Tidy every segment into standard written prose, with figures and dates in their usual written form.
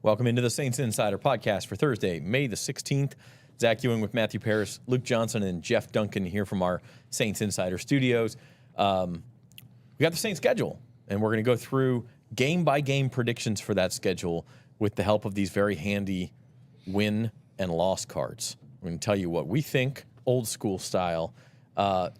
Welcome into the Saints Insider podcast for Thursday, May the 16th. Zach Ewing with Matthew Paris, Luke Johnson, and Jeff Duncan here from our Saints Insider studios. We got the Saints schedule, and we're going to go through game-by-game predictions for that schedule with the help of these very handy win and loss cards. We're going to tell you what we think, old school style.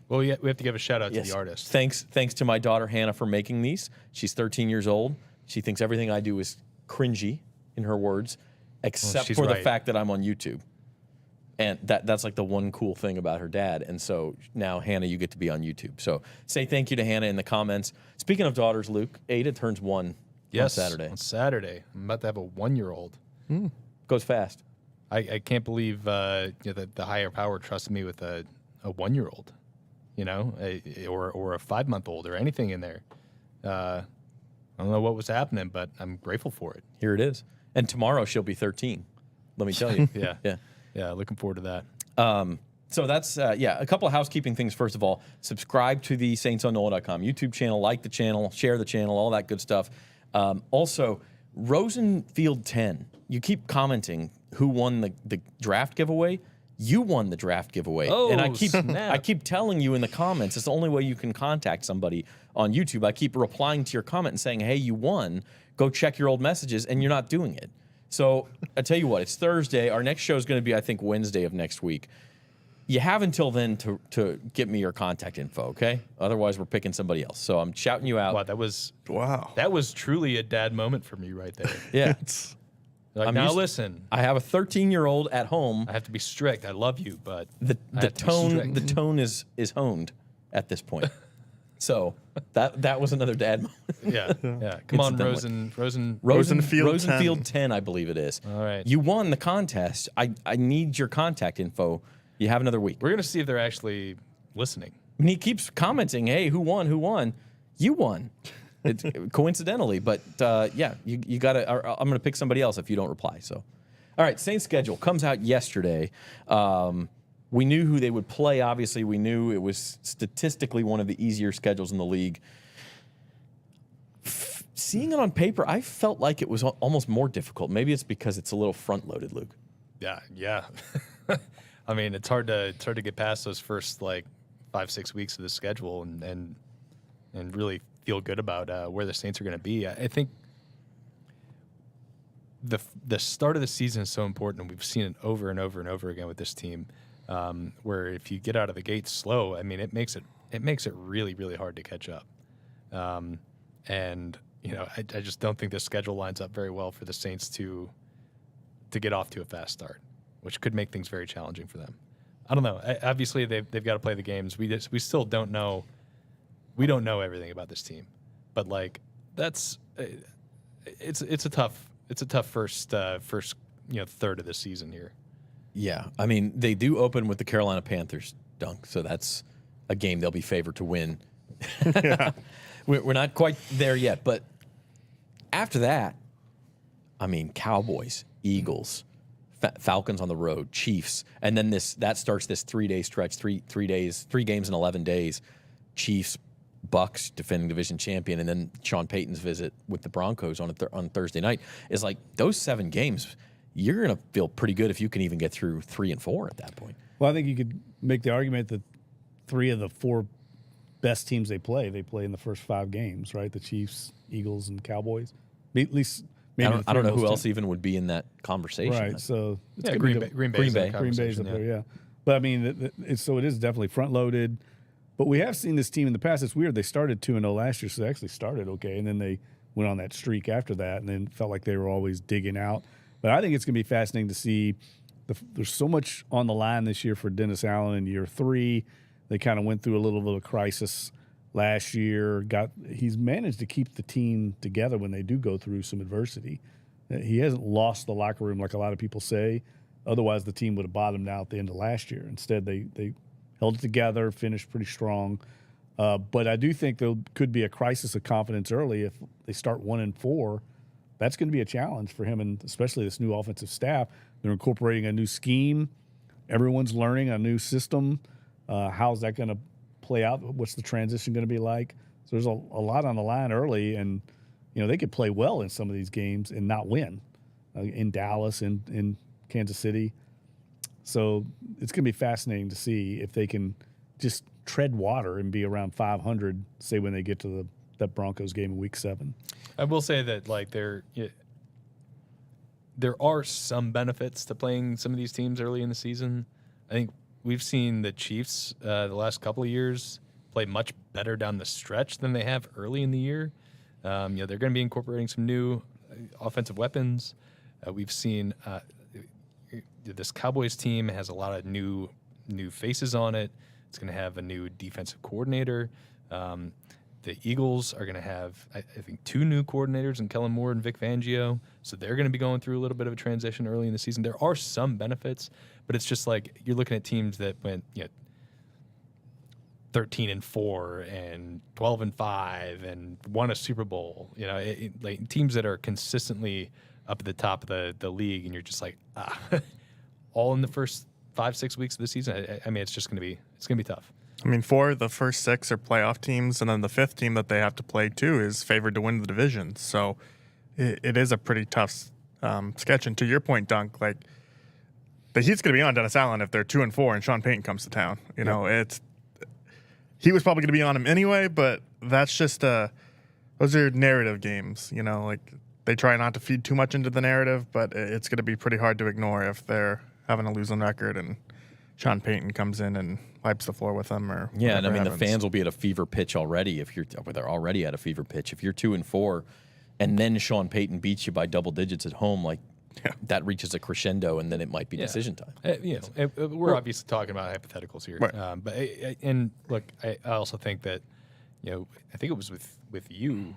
We have to give a shout-out to the artist. Thanks to my daughter, Hannah, for making these. She's 13 years old. She thinks everything I do is cringy, in her words, except for the fact that I'm on YouTube. And that's like the one cool thing about her dad. And so now, Hannah, you get to be on YouTube. So say thank you to Hannah in the comments. Speaking of daughters, Luke, Ada turns 1 on Saturday. On Saturday. I'm about to have a 1-year-old. Goes fast. I can't believe that the higher power trusted me with a 1-year-old, or a 5-month-old or anything in there. I don't know what was happening, but I'm grateful for it. Here it is. And tomorrow she'll be 13. Let me tell you. Yeah, looking forward to that. So that's, a couple of housekeeping things. First of all, subscribe to the Saints on NOLA.com YouTube channel, like the channel, share the channel, all that good stuff. Also, Rosenfield 10, you keep commenting who won the draft giveaway. You won the draft giveaway. And I keep telling you in the comments, it's the only way you can contact somebody on YouTube. I keep replying to your comment and saying, hey, you won. Go check your old messages, and you're not doing it. So I tell you what, it's Thursday. Our next show is going to be, I think, Wednesday of next week. You have until then to get me your contact info, okay? Otherwise, we're picking somebody else. So I'm shouting you out. Wow, that was truly a dad moment for me right there. Yeah. Listen. I have a 13-year-old at home. I have to be strict. I love you, but the tone is honed at this point. So that was another dad moment. Yeah. Come on, Rosenfield 10, I believe it is. All right. You won the contest. I need your contact info. You have another week. We're going to see if they're actually listening. And he keeps commenting, hey, who won? You won. It's coincidentally, but you got to. I'm going to pick somebody else if you don't reply. So, all right, Saints schedule comes out yesterday. We knew who they would play. Obviously, we knew it was statistically one of the easier schedules in the league. Seeing it on paper, I felt like it was almost more difficult. Maybe it's because it's a little front-loaded, Luke. Yeah. I mean, it's hard to get past those first 5-6 weeks of the schedule and really feel good about where the Saints are going to be. I think the start of the season is so important, and we've seen it over and over and over again with this team. Where if you get out of the gate slow, I mean, it makes it really, really hard to catch up. And I just don't think the schedule lines up very well for the Saints to get off to a fast start, which could make things very challenging for them. I don't know. Obviously, they've got to play the games. We still don't know. We don't know everything about this team, but it's a tough first third of the season here. Yeah, I mean, they do open with the Carolina Panthers, Dunk, so that's a game they'll be favored to win. Yeah. We're not quite there yet, but after that, I mean, Cowboys, Eagles, Falcons on the road, Chiefs, and then that starts this 3-day stretch, 3 games in 11 days, Chiefs, Bucks, defending division champion, and then Sean Payton's visit with the Broncos on Thursday night. Is like those 7 games. You're going to feel pretty good if you can even get through 3 and 4 at that point. Well, I think you could make the argument that 3 of the 4 best teams they play in the first 5 games, right? The Chiefs, Eagles, and Cowboys. At least maybe I don't know who else even would be in that conversation. Right. So it's Green Bay's up there, yeah. But I mean, so it is definitely front loaded. But we have seen this team in the past. It's weird. They started 2-0 last year, so they actually started okay, and then they went on that streak after that, and then felt like they were always digging out. But I think it's going to be fascinating to see. There's so much on the line this year for Dennis Allen in year 3. They kind of went through a little bit of a crisis last year. He's managed to keep the team together when they do go through some adversity. He hasn't lost the locker room like a lot of people say. Otherwise, the team would have bottomed out at the end of last year. Instead, they held it together, finished pretty strong. But I do think there could be a crisis of confidence early if they start 1-4. That's going to be a challenge for him, and especially this new offensive staff. They're incorporating a new scheme. Everyone's learning a new system. How's that going to play out? What's the transition going to be like? So there's a lot on the line early, and they could play well in some of these games and not win. in Dallas, in Kansas City. So it's going to be fascinating to see if they can just tread water and be around 500, say, when they get to that Broncos game in Week 7. I will say that like there are some benefits to playing some of these teams early in the season. I think we've seen the Chiefs the last couple of years play much better down the stretch than they have early in the year. They're going to be incorporating some new offensive weapons. We've seen this Cowboys team has a lot of new faces on it. It's going to have a new defensive coordinator. The Eagles are going to have, I think, 2 new coordinators in Kellen Moore and Vic Fangio. So they're going to be going through a little bit of a transition early in the season. There are some benefits, but it's just like you're looking at teams that went 13-4 and 12-5 and won a Super Bowl. Like teams that are consistently up at the top of the league, and you're just like, all in the first 5-6 weeks of the season. I mean, it's going to be tough. I mean, 4 of the first 6 are playoff teams, and then the 5th team that they have to play too is favored to win the division. So it is a pretty tough sketch. And to your point, Dunk, like the Heat's going to be on Dennis Allen if they're 2-4 and Sean Payton comes to town. He was probably going to be on him anyway, but that's just those are narrative games. Like they try not to feed too much into the narrative, but it's going to be pretty hard to ignore if they're having a losing record and Sean Payton comes in and wipes the floor with them, or and I mean happens. the fans will be at a fever pitch already. They're already at a fever pitch. If you're 2-4, and then Sean Payton beats you by double digits at home, that reaches a crescendo, and then it might be decision time. We're obviously talking about hypotheticals here, right. Look, I also think that I think it was with you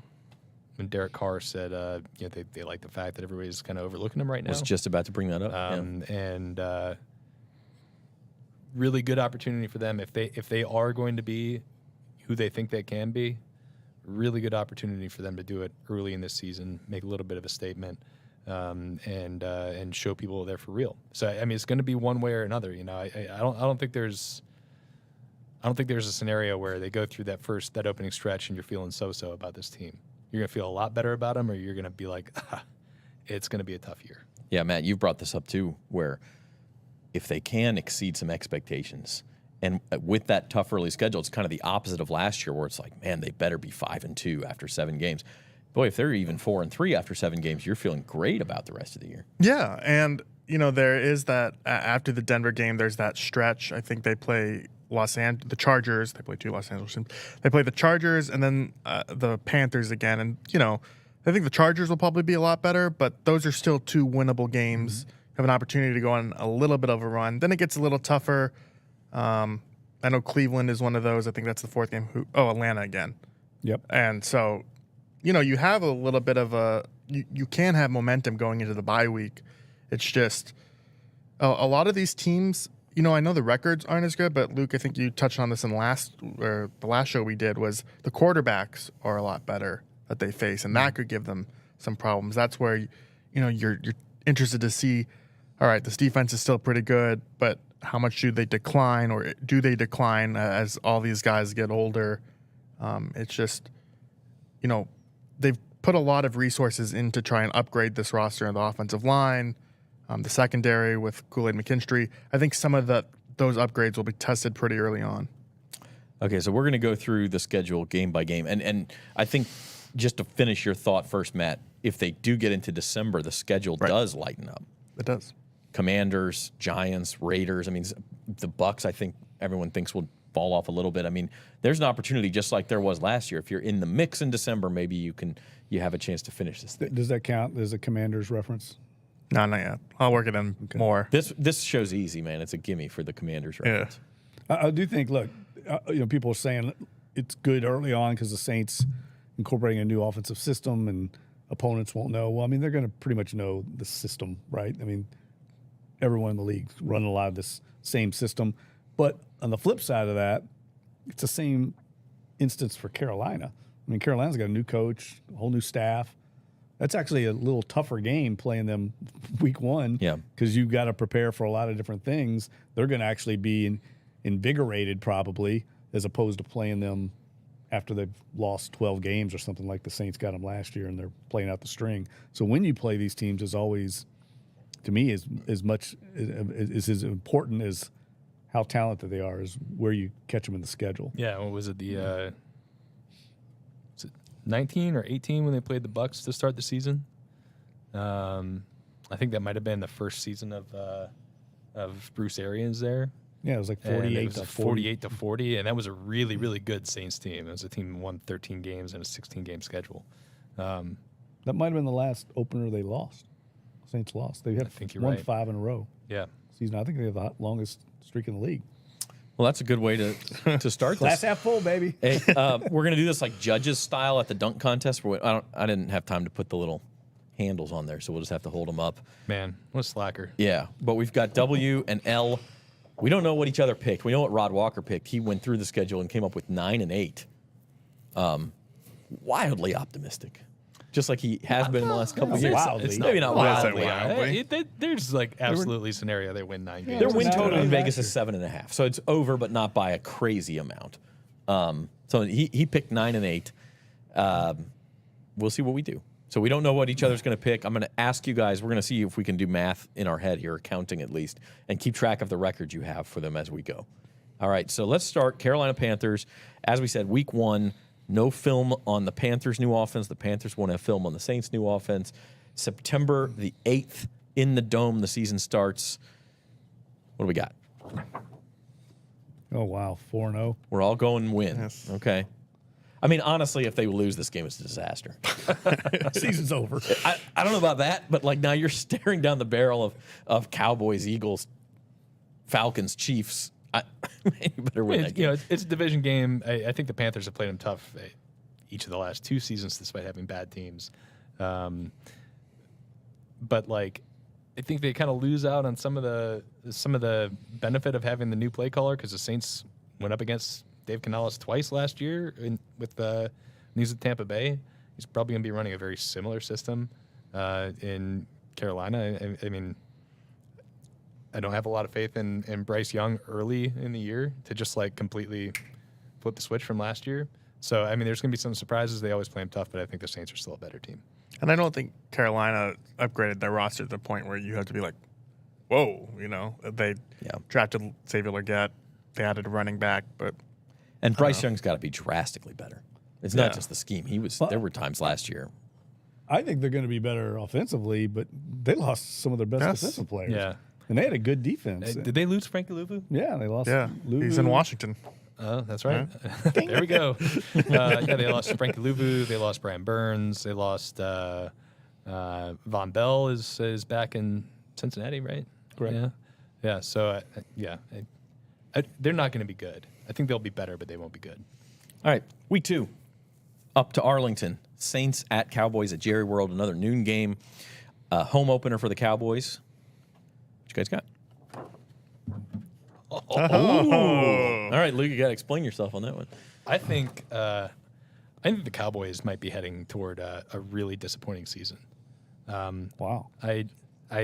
when Derek Carr said they like the fact that everybody's kind of overlooking him right now. I was just about to bring that up, and really good opportunity for them if they are going to be who they think they can be. Really good opportunity for them to do it early in this season, make a little bit of a statement, and show people they're for real. So I mean, it's going to be one way or another. I don't think there's a scenario where they go through that opening stretch and you're feeling so about this team. You're going to feel a lot better about them, or you're going to be like, it's going to be a tough year. Yeah, Matt, you've brought this up too, where if they can exceed some expectations, and with that tough early schedule, it's kind of the opposite of last year, where it's like, man, they better be 5-2 after 7 games. Boy, if they're even 4-3 after 7 games, you're feeling great about the rest of the year. Yeah, and there is that after the Denver game, there's that stretch. I think they play the Chargers. They play 2 Los Angeles teams. They play the Chargers and then the Panthers again. And I think the Chargers will probably be a lot better, but those are still 2 winnable games. Have an opportunity to go on a little bit of a run. Then it gets a little tougher. I know Cleveland is one of those. I think that's the 4th game. Atlanta again. Yep. And so, you have a little bit of you can have momentum going into the bye week. It's just a lot of these teams, I know the records aren't as good, but Luke, I think you touched on this in the last show we did, was the quarterbacks are a lot better that they face, and that could give them some problems. That's where, you're interested to see, all right, this defense is still pretty good, but how much do they decline, or do they decline as all these guys get older? It's just, they've put a lot of resources in to try and upgrade this roster and the offensive line, the secondary with Kool-Aid McKinstry. I think some of those upgrades will be tested pretty early on. Okay, so we're going to go through the schedule game by game. And I think just to finish your thought first, Matt, if they do get into December, the schedule does lighten up. It does. Commanders, Giants, Raiders. I mean, the Bucs, I think everyone thinks will fall off a little bit. I mean, there's an opportunity just like there was last year. If you're in the mix in December, maybe you have a chance to finish this thing. Does that count as a Commanders reference? No, not yet. I'll work it in more. This show's easy, man. It's a gimme for the Commanders reference. I do think, look, people are saying it's good early on because the Saints incorporating a new offensive system and opponents won't know. Well, I mean, they're going to pretty much know the system, right? I mean, everyone in the league running a lot of this same system. But on the flip side of that, it's the same instance for Carolina. I mean, Carolina's got a new coach, a whole new staff. That's actually a little tougher game playing them week 1. Yeah. Because you've got to prepare for a lot of different things. They're going to actually be invigorated probably, as opposed to playing them after they've lost 12 games or something like the Saints got them last year, and they're playing out the string. So when you play these teams, is always, to me, is as important as how talented they are, is where you catch them in the schedule. Yeah, what was it? Was it 19 or 18 when they played the Bucs to start the season? I think that might have been the first season of Bruce Arians there. Yeah, it was like And 48 it was to like 40. 48 to 40, and that was a really, really good Saints team. It was a team that won 13 games and a 16-game schedule. That might have been the last opener they lost. Saints lost. They had think you're won right. 5 in a row. Yeah. Season. I think they have the longest streak in the league. Well, that's a good way to start Glass this. half full, baby. Hey, we're gonna do this like judges style at the dunk contest. I didn't have time to put the little handles on there, so we'll just have to hold them up. Man, what a slacker. Yeah, but we've got W and L. We don't know what each other picked. We know what Rod Walker picked. He went through the schedule and came up with 9 and 8. Wildly optimistic, just like he has been in the last couple of years. Wildly. It's maybe not Well, I say wildly. wildly. There's like absolutely scenario they win 9 games. Their win That's total what in I Vegas is 7.5, so it's over, but not by a crazy amount. So he picked 9 and 8. We'll see what we do. So we don't know what each other's going to pick. I'm going to ask you guys. We're going to see if we can do math in our head here, counting at least, and keep track of the records you have for them as we go. All right, so let's start. Carolina Panthers. As we said, week 1, no film on the Panthers' new offense. The Panthers won't have film on the Saints' new offense. September the 8th in the Dome, the season starts. What do we got? Oh, wow. 4-0. We're all going win. Yes. Okay. I mean, honestly, if they lose this game, it's a disaster. Season's over. I don't know about that, but like now you're staring down the barrel of Cowboys, Eagles, Falcons, Chiefs. You better win that game. It's a division game. I think the Panthers have played them tough each of the last 2 seasons, despite having bad teams. But like, I think they kind of lose out on some of the benefit of having the new play caller, because the Saints went up against Dave Canales twice last year with news of Tampa Bay. He's probably going to be running a very similar system in Carolina. I mean, I don't have a lot of faith in Bryce Young early in the year to just like completely flip the switch from last year. So, I mean, there's going to be some surprises. They always play them tough, but I think the Saints are still a better team. And I don't think Carolina upgraded their roster to the point where you have to be like, whoa, They drafted Xavier Legette. They added a running back, but And Bryce Young's got to be drastically better. It's not just the scheme. There were times last year. I think they're going to be better offensively, but they lost some of their best defensive players. Yeah. And they had a good defense. Did they lose Frankie Luvu? Yeah, they lost. he's in Washington. Oh, that's right. There we go. They lost Frankie Luvu. They lost Brian Burns. They lost Von Bell is back in Cincinnati, right? Correct. Yeah. So, they're not going to be good. I think they'll be better, but they won't be good. All right, week 2, up to Arlington. Saints at Cowboys at Jerry World, another noon game. Home opener for the Cowboys. What you guys got? All right, Luke, you got to explain yourself on that one. I think the Cowboys might be heading toward a really disappointing season. Wow. I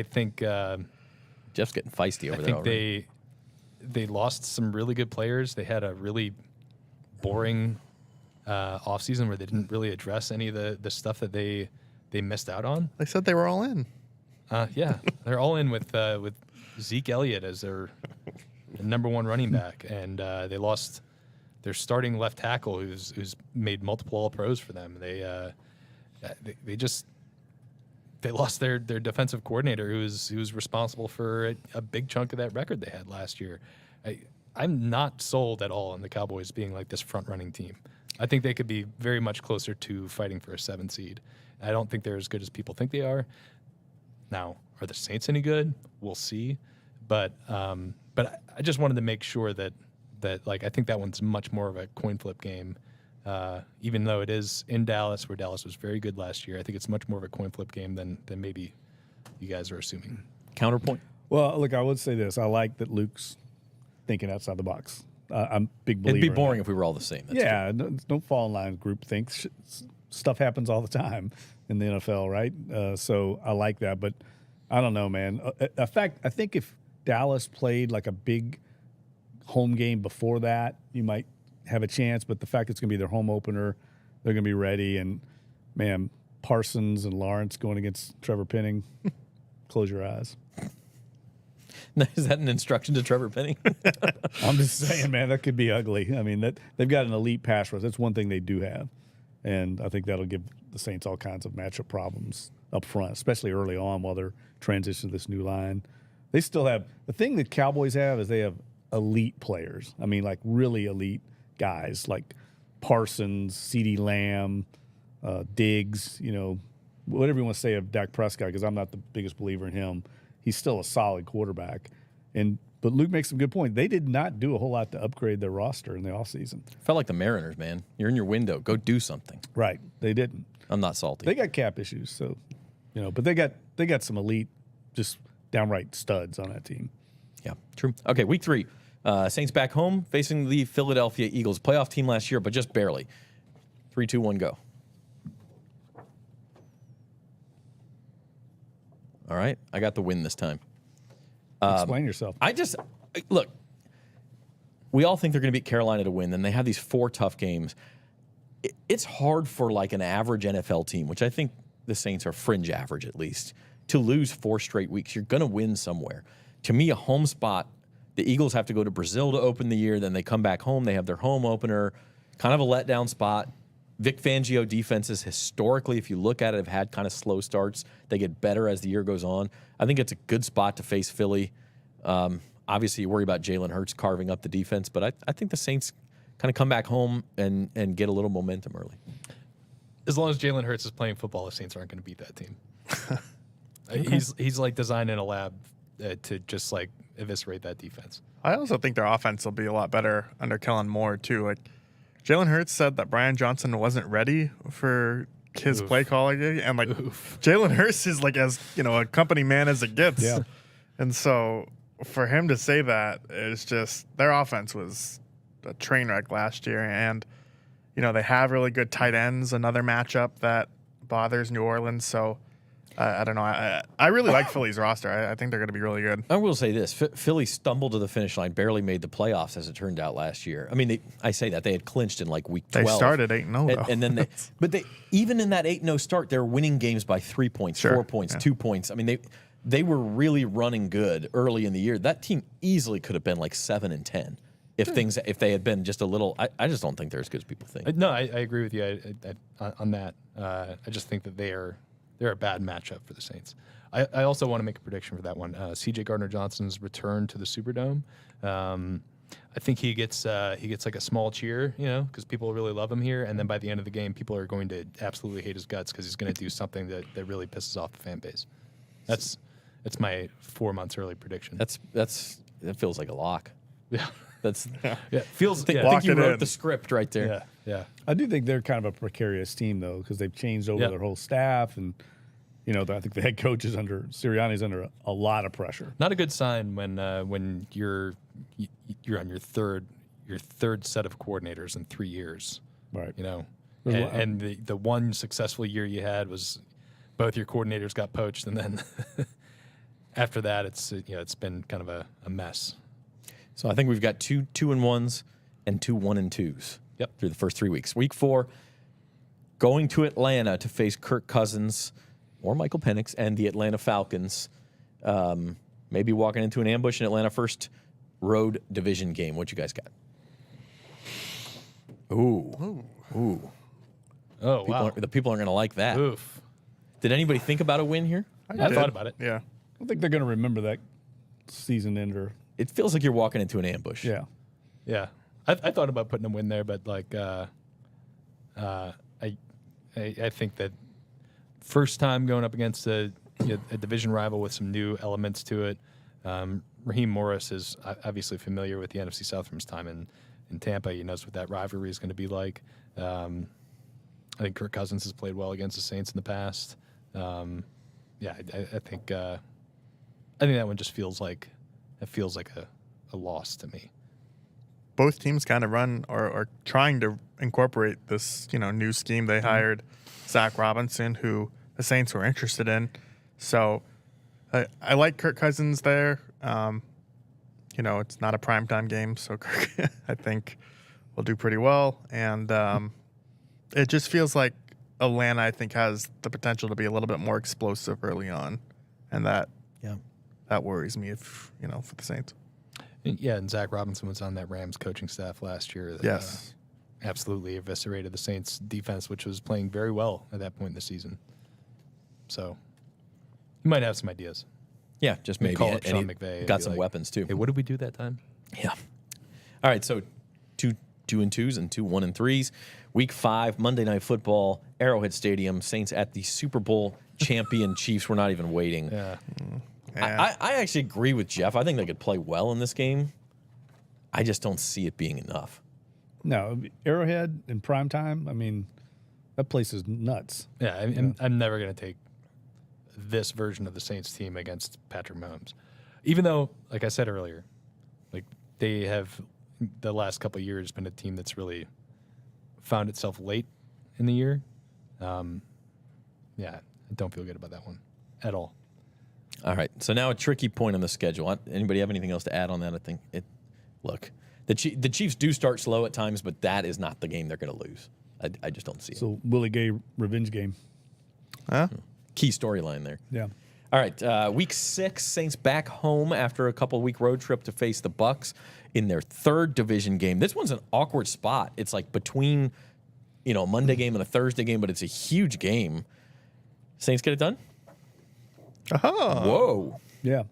think Jeff's getting feisty over I there think already. they lost some really good players. They had a really boring offseason where they didn't really address any of the stuff that they missed out on. They said they were all in. Yeah, they're all in with Zeke Elliott as their number 1 running back, and they lost their starting left tackle, who's made multiple All-Pros for them. They lost their defensive coordinator, who was responsible for a big chunk of that record they had last year. I'm not sold at all on the Cowboys being like this front-running team. I think they could be very much closer to fighting for a 7 seed. I don't think they're as good as people think they are. Now, are the Saints any good? We'll see. But I just wanted to make sure that like I think that one's much more of a coin flip game. Even though it is in Dallas, where Dallas was very good last year, I think it's much more of a coin flip game than maybe you guys are assuming. Counterpoint? Well, look, I would say this. I like that Luke's thinking outside the box. I'm a big believer. It'd be in boring that. if we were all the same. That's Yeah, don't fall in line with group think. Stuff happens all the time in the NFL, right? So I like that, but I don't know, man. In fact, I think if Dallas played like a big home game before that, you might have a chance, but the fact it's going to be their home opener, they're going to be ready. And, man, Parsons and Lawrence going against Trevor Penning, close your eyes. Is that an instruction to Trevor Penning? I'm just saying, man, that could be ugly. I mean, they've got an elite pass rush. That's one thing they do have. And I think that'll give the Saints all kinds of matchup problems up front, especially early on while they're transitioning to this new line. They still have – the thing that Cowboys have is they have elite players. I mean, like really elite guys like Parsons, CeeDee Lamb, Diggs, whatever you want to say of Dak Prescott, because I'm not the biggest believer in him. He's still a solid quarterback. But Luke makes some good point. They did not do a whole lot to upgrade their roster in the offseason. Felt like the Mariners, man. You're in your window. Go do something. Right. They didn't. I'm not salty. They got cap issues, so but they got some elite, just downright studs on that team. Yeah, true. Okay, week 3. Saints back home facing the Philadelphia Eagles. Playoff team last year, but just barely. 3, 2, 1, go. All right, I got the win this time. Explain yourself. Look, we all think they're going to beat Carolina to win, and they have these 4 tough games. It's hard for like an average NFL team, which I think the Saints are fringe average at least, to lose 4 straight weeks. You're going to win somewhere. To me, a home spot, the Eagles have to go to Brazil to open the year, then they come back home. They have their home opener, kind of a letdown spot. Vic Fangio defenses historically, if you look at it, have had kind of slow starts. They get better as the year goes on. I think it's a good spot to face Philly. Obviously, you worry about Jalen Hurts carving up the defense, but I think the Saints kind of come back home and get a little momentum early. As long as Jalen Hurts is playing football, the Saints aren't going to beat that team. Okay. He's like designed in a lab to just like eviscerate that defense. I also think their offense will be a lot better under Kellen Moore too. Like Jalen Hurts said that Brian Johnson wasn't ready for his play calling, and like Jalen Hurts is like as a company man as it gets. Yeah. And so for him to say that, it's just their offense was a train wreck last year, and they have really good tight ends. Another matchup that bothers New Orleans. So I don't know. I really like Philly's roster. I think they're going to be really good. I will say this. Philly stumbled to the finish line, barely made the playoffs as it turned out last year. I mean, I say that. They had clinched in like week 12. They started 8-0, though. And then but even in that 8-0 start, they're winning games by 3 points, 4 points, 2 points. I mean, they were really running good early in the year. That team easily could have been like 7-10 if they had been just a little. I just don't think they're as good as people think. No, I agree with you on that. I just think that they're a bad matchup for the Saints. I also want to make a prediction for that one. C.J. Gardner-Johnson's return to the Superdome. I think he gets like a small cheer, because people really love him here. And then by the end of the game, people are going to absolutely hate his guts because he's going to do something that really pisses off the fan base. That's my 4 months early prediction. That feels like a lock. Yeah. Feels. I think you wrote the script right there. Yeah. I do think they're kind of a precarious team, though, because they've changed over their whole staff. And, I think the head coach is Sirianni's under a lot of pressure. Not a good sign when you're on your third set of coordinators in 3 years. Right. And the one successful year you had was both your coordinators got poached, and then after that, it's been kind of a mess. So I think we've got 2 2-1s and 2 1-2s. Yep. Through the first 3 weeks. Week 4, going to Atlanta to face Kirk Cousins or Michael Penix and the Atlanta Falcons. Maybe walking into an ambush in Atlanta. First road division game. What you guys got? Ooh. Oh, wow. The people aren't going to like that. Oof. Did anybody think about a win here? I thought about it. Yeah. I don't think they're going to remember that season ender. It feels like you're walking into an ambush. Yeah. Yeah. I thought about putting a win there, but I think that first time going up against a division rival with some new elements to it. Raheem Morris is obviously familiar with the NFC South from his time in Tampa. He knows what that rivalry is going to be like. I think Kirk Cousins has played well against the Saints in the past. I think that one just feels like a loss to me. Both teams kind of run or are trying to incorporate this, new scheme. They hired Zach Robinson, who the Saints were interested in. So I like Kirk Cousins there. It's not a primetime game, so Kirk, I think, will do pretty well. And it just feels like Atlanta, I think, has the potential to be a little bit more explosive early on. And that worries me for the Saints. Yeah, and Zach Robinson was on that Rams coaching staff last year. That, Yes. Absolutely eviscerated the Saints defense, which was playing very well at that point in the season. So you might have some ideas. Yeah, just maybe. Call up And Sean he McVay and got be some like, weapons too. Hey, what did we do that time? Yeah. All right, so 2-2s and 2 1-3s. Week 5, Monday Night Football, Arrowhead Stadium. Saints at the Super Bowl champion Chiefs. We're not even waiting. Yeah. I actually agree with Jeff. I think they could play well in this game. I just don't see it being enough. No, Arrowhead in prime time. I mean, that place is nuts. Yeah, I'm never going to take this version of the Saints team against Patrick Mahomes. Even though, like I said earlier, like they have the last couple of years been a team that's really found itself late in the year. Yeah, I don't feel good about that one at all. All right, so now a tricky point on the schedule. Anybody have anything else to add on that? I think look, the Chiefs do start slow at times, but that is not the game they're going to lose. I just don't see it. So Willie Gay revenge game. Huh? Key storyline there. Yeah. All right, week 6, Saints back home after a couple-week road trip to face the Bucs in their 3rd division game. This one's an awkward spot. It's like between, a Monday game and a Thursday game, but it's a huge game. Saints get it done? Oh. Whoa. Yeah.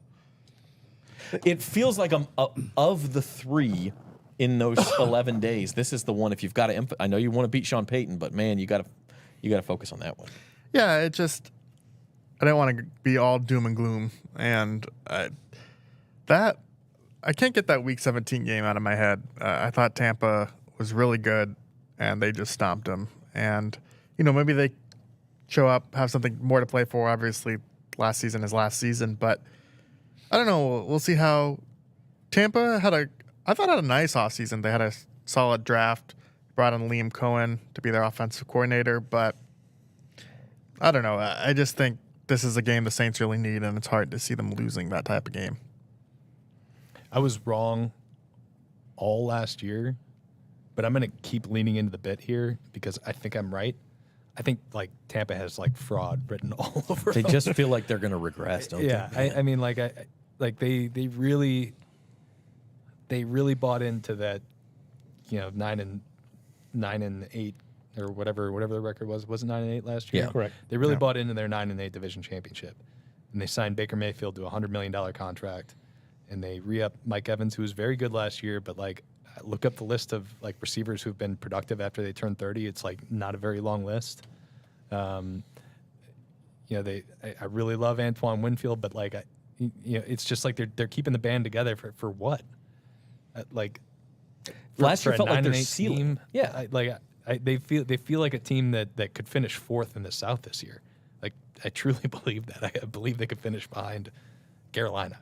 It feels like of the 3 in those 11 days, this is the one. If you've got to, I know you want to beat Sean Payton, but man, you got to focus on that one. Yeah, I don't want to be all doom and gloom, and I can't get that Week 17 game out of my head. I thought Tampa was really good, and they just stomped them. And maybe they show up, have something more to play for. Obviously, last season is last season, but I don't know. We'll see how Tampa had a nice offseason. They had a solid draft, brought in Liam Cohen to be their offensive coordinator, but I don't know. I just think this is a game the Saints really need, and it's hard to see them losing that type of game. I was wrong all last year, but I'm going to keep leaning into the bit here because I think I'm right. I think like Tampa has like fraud written all over They them. just feel like they're going to regress, don't they? I mean, they really bought into that, 9-8 or whatever the record was. Was it 9-8 last year? Yeah. Correct. They really Yeah. bought into their 9-8 division championship, and they signed Baker Mayfield to a $100 million contract, and they re-up Mike Evans, who was very good last year, but like look up the list of like receivers who've been productive after they turn 30. It's like not a very long list. I really love Antoine Winfield, but like it's just like they're keeping the band together for what? Last year a felt like their 9-8 ceiling. team, Yeah. they feel like a team that could finish 4th in the South this year. Like I truly believe that. I believe they could finish behind Carolina.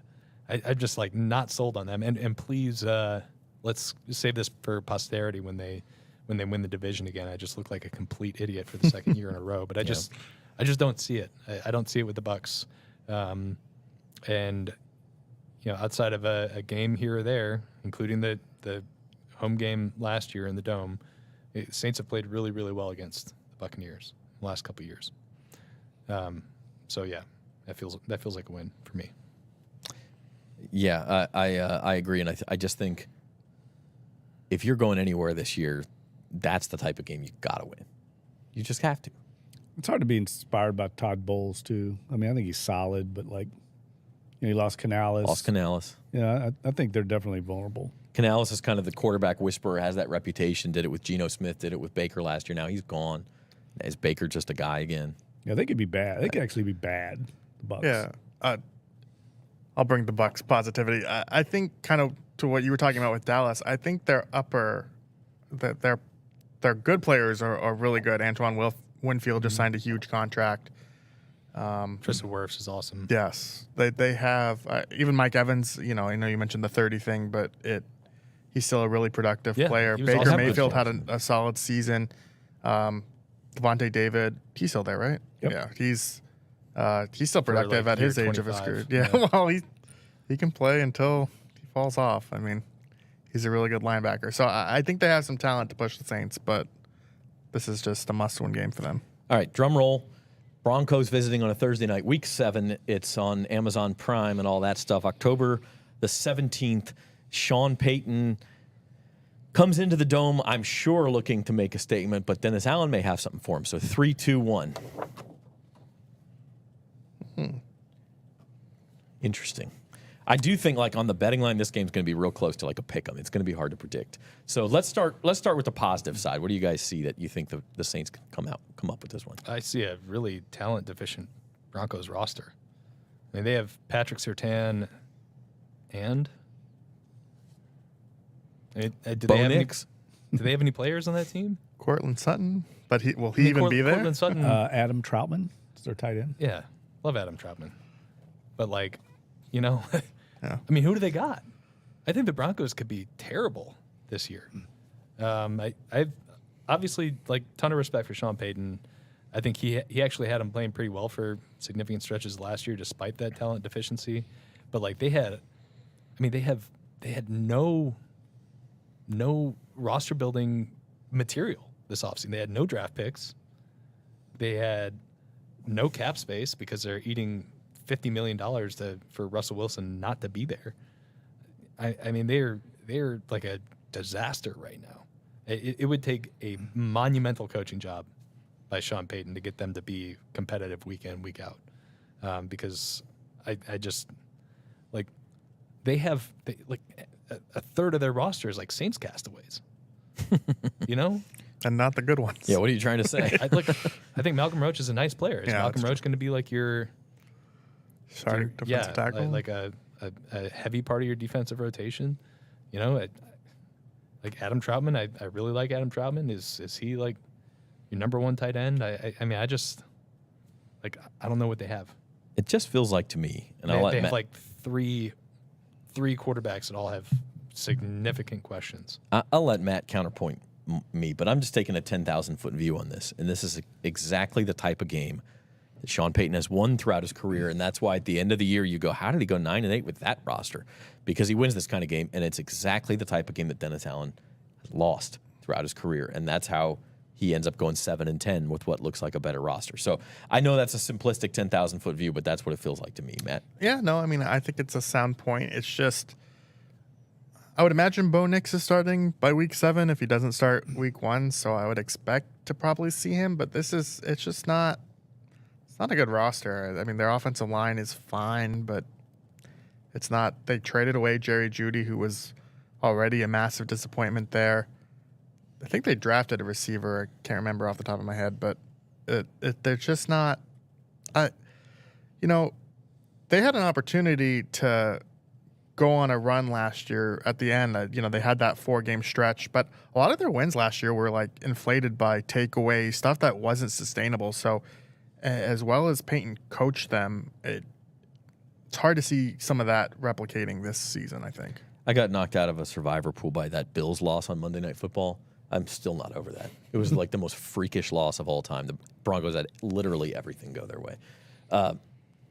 I'm just like not sold on them. And please, let's save this for posterity when they win the division again. I just look like a complete idiot for the second year in a row. But I just don't see it. I don't see it with the Bucs. And outside of a game here or there, including the home game last year in the Dome, Saints have played really, really well against the Buccaneers the last couple of years. So yeah, that feels like a win for me. Yeah, I agree, and I just think if you're going anywhere this year, that's the type of game you got to win. You just have to. It's hard to be inspired by Todd Bowles, too. I mean, I think he's solid, but he lost Canales. Yeah, I think they're definitely vulnerable. Canales is kind of the quarterback whisperer, has that reputation, did it with Geno Smith, did it with Baker last year. Now he's gone. Is Baker just a guy again? Yeah, they could be bad. They could actually be bad, the Bucs. Yeah. I'll bring the Bucs positivity. I think kind of to what you were talking about with Dallas, I think their good players are really good. Antoine Winfield just signed a huge contract. Tristan Wirfs is awesome. Yes. They have even Mike Evans, I know you mentioned the 30 thing, but he's still a really productive player. he was Baker awesome. Mayfield had a solid season. Devontae David, he's still there, right? Yep. Yeah. He's still productive like at his year age of his 25. career. Yeah. Well, he can play until he falls off. I mean, He's a really good linebacker. So I think they have some talent to push the Saints, but this is just a must-win game for them. All right, drum roll. Broncos visiting on a Thursday night, Week 7. It's on Amazon Prime and all that stuff. October the 17th, Sean Payton comes into the Dome, I'm sure looking to make a statement, but Dennis Allen may have something for him. So 3, 2, 1. Interesting. I do think, like, on the betting line, this game's going to be real close to like a pick 'em. It's going to be hard to predict. So let's start with the positive side. What do you guys see that you think the Saints can come up with this one? I see a really talent deficient Broncos roster. I mean, they have Patrick Surtain and do they have any players on that team? Cortland Sutton, but will he even be there? Cortland Sutton. Adam Troutman is their tight end. Yeah, love Adam Troutman, but like, you know, Yeah. I mean, who do they got? I think the Broncos could be terrible this year. I've obviously like ton of respect for Sean Payton. I think he actually had him playing pretty well for significant stretches last year, despite that talent deficiency. But like they had no roster building material this offseason. They had no draft picks. They had no cap space because they're eating $50 million for Russell Wilson not to be there. I mean, they're like a disaster right now. It would take a monumental coaching job by Sean Payton to get them to be competitive week in, week out. Because I just like a third of their roster is like Saints castaways. You know? And not the good ones. Yeah, what are you trying to say? I think Malcolm Roach is a nice player. Is Malcolm Roach going to be like your starting defensive tackle? like a heavy part of your defensive rotation? You know, like Adam Troutman. I really like Adam Troutman. Is he like your number one tight end? I mean, I just like I don't know what they have. It just feels like to me, and They have like three quarterbacks that all have significant questions. I'll let Matt counterpoint me, but I'm just taking a 10,000-foot view on this, and this is exactly the type of game that Sean Payton has won throughout his career, and that's why at the end of the year you go, how did he go 9-8 with that roster? Because he wins this kind of game, and it's exactly the type of game that Dennis Allen has lost throughout his career, and that's how he ends up going 7-10 with what looks like a better roster. So I know that's a simplistic 10,000-foot view, but that's what it feels like to me, Matt. Yeah, no, I mean, I think it's a sound point. It's just, I would imagine Bo Nix is starting by week 7 if he doesn't start week 1, so I would expect to probably see him, but it's not a good roster. I mean, their offensive line is fine, but it's not. They traded away Jerry Jeudy, who was already a massive disappointment there. I think they drafted a receiver. I can't remember off the top of my head, but they're just not. They had an opportunity to go on a run last year at the end. They had that 4-game stretch, but a lot of their wins last year were like inflated by takeaway stuff that wasn't sustainable. So, as well as Payton coached them, it's hard to see some of that replicating this season, I think. I got knocked out of a survivor pool by that Bills loss on Monday Night Football. I'm still not over that. It was like the most freakish loss of all time. The Broncos had literally everything go their way.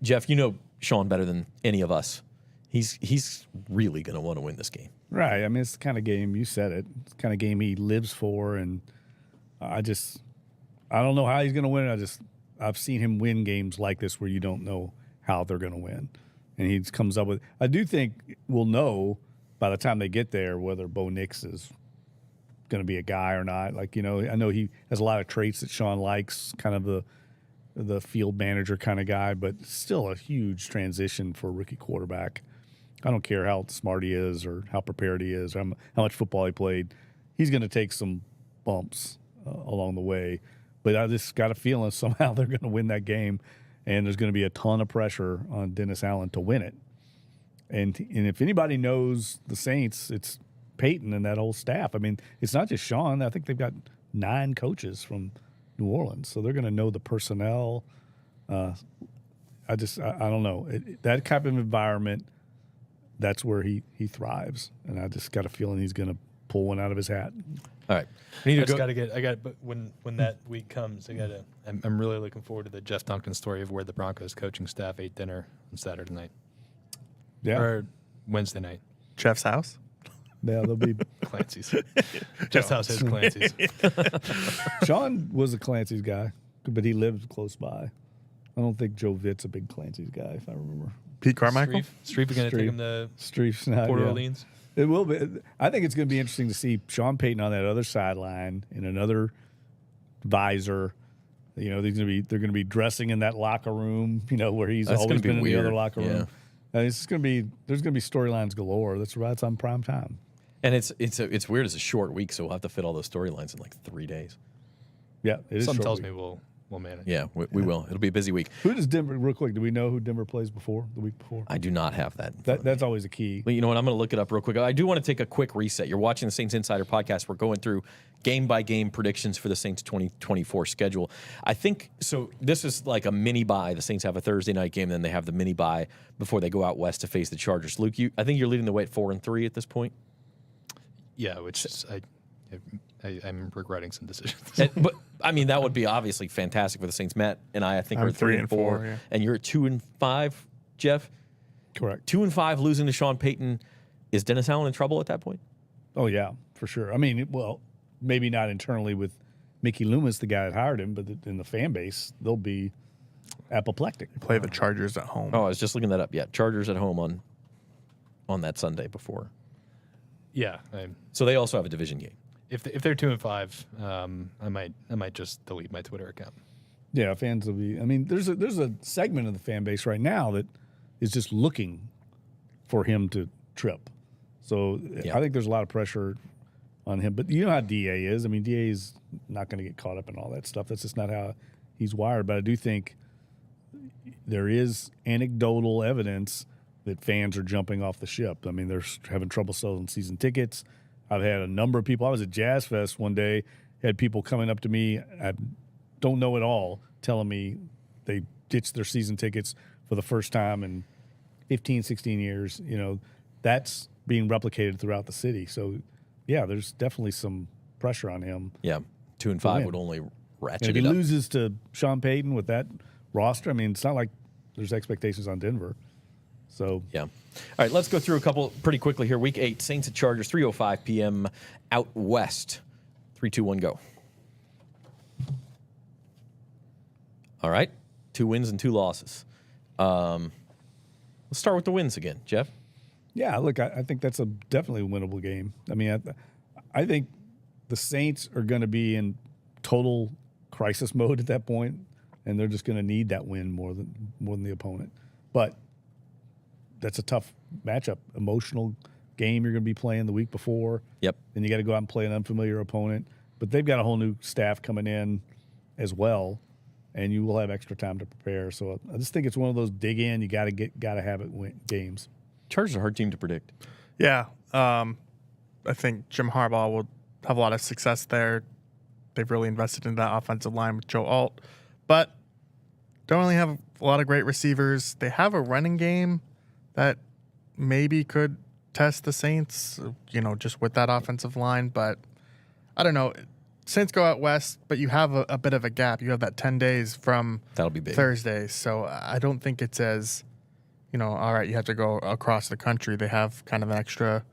Jeff, you know Sean better than any of us. He's really going to want to win this game. Right. I mean, it's the kind of game, you said it, it's the kind of game he lives for, and I don't know how he's going to win it. I've seen him win games like this where you don't know how they're going to win. And he comes up with – I do think we'll know by the time they get there whether Bo Nix is going to be a guy or not. Like, I know he has a lot of traits that Sean likes, kind of the field manager kind of guy, but still a huge transition for a rookie quarterback. I don't care how smart he is or how prepared he is or how much football he played. He's going to take some bumps along the way. But I just got a feeling somehow they're going to win that game, and there's going to be a ton of pressure on Dennis Allen to win it. And if anybody knows the Saints, it's Payton and that whole staff. I mean, it's not just Sean. I think they've got 9 coaches from New Orleans, so they're going to know the personnel. I don't know. That type of environment, that's where he thrives. And I just got a feeling he's going to pull one out of his hat. All right. But when that week comes, I'm really looking forward to the Jeff Duncan story of where the Broncos coaching staff ate dinner on Saturday night. Yeah. Or Wednesday night. Jeff's house? Yeah, they'll be. Clancy's. Just how's his Clancy's. Sean was a Clancy's guy, but he lived close by. I don't think Joe Vitt's a big Clancy's guy, if I remember. Pete Carmichael? Streep is going to take him to Streif's not. Port Yeah. Orleans. It will be. I think it's going to be interesting to see Sean Payton on that other sideline in another visor. You know, they're going to be dressing in that locker room. You know, where he's That's always gonna be been in the weird. other locker room. Yeah. There's going to be storylines galore. That's on prime time. And it's weird. It's a short week, so we'll have to fit all those storylines in like 3 days. Yeah, it is. Something short tells week. me we'll manage. Yeah, we will. It'll be a busy week. Who does Denver? Real quick, do we know who Denver plays the week before? I do not have that. in front of me. That's always a key. Well, you know what? I'm going to look it up real quick. I do want to take a quick reset. You're watching the Saints Insider podcast. We're going through game-by-game predictions for the Saints 2024 schedule. I think, so this is like a mini-bye. The Saints have a Thursday night game, then they have the mini-bye before they go out west to face the Chargers. Luke, I think you're leading the way at 4-3 at this point. Yeah, which is, I'm regretting some decisions. But, I mean, that would be obviously fantastic for the Saints. Matt and I think, I'm are 3-4. yeah. And you're at 2-5, Jeff? Correct. 2-5, losing to Sean Payton. Is Dennis Allen in trouble at that point? Oh yeah, for sure. I mean, maybe not internally with Mickey Loomis, the guy that hired him, but in the fan base, they'll be apoplectic. Play the Chargers at home. Oh, I was just looking that up. Yeah, Chargers at home on that Sunday before. Yeah, So they also have a division game. if they're 2-5, I might just delete my Twitter account. Yeah, fans will be. I mean, there's a segment of the fan base right now that is just looking for him to trip. So Yeah. I think there's a lot of pressure on him. But you know how DA is. I mean, DA is not going to get caught up in all that stuff. That's just not how he's wired. But I do think there is anecdotal evidence that fans are jumping off the ship. I mean, they're having trouble selling season tickets. I've had a number of people. I was at Jazz Fest one day, had people coming up to me, I don't know at all, telling me they ditched their season tickets for the first time in 15, 16 years. You know, that's being replicated throughout the city. So, yeah, there's definitely some pressure on him. Yeah, 2-5 win. would only And ratchet if he it up. loses to Sean Payton with that roster, I mean, it's not like there's expectations on Denver. So, Yeah. All right, let's go through a couple pretty quickly here. Week 8, Saints at Chargers, 3:05 p.m. out west. 3, 2, 1, go. All right, 2 wins and 2 losses. Let's start with the wins again, Jeff. yeah, look, I think that's a definitely a winnable game. I mean, I think the Saints are going to be in total crisis mode at that point, and they're just going to need that win more than the opponent. But that's a tough matchup, emotional game you're going to be playing the week before. Yep. Then you got to go out and play an unfamiliar opponent. But they've got a whole new staff coming in as well, and you will have extra time to prepare. So I just think it's one of those dig in, you got to have it win games. Chargers are a hard team to predict. Yeah. I think Jim Harbaugh will have a lot of success there. They've really invested in that offensive line with Joe Alt, but don't really have a lot of great receivers. They have a running game that maybe could test the Saints, you know, just with that offensive line. But I don't know. Saints go out west, but you have a bit of a gap. You have that 10 days from That'll be big. Thursday. So I don't think it's as, you know, all right, you have to go across the country. They have kind of an extra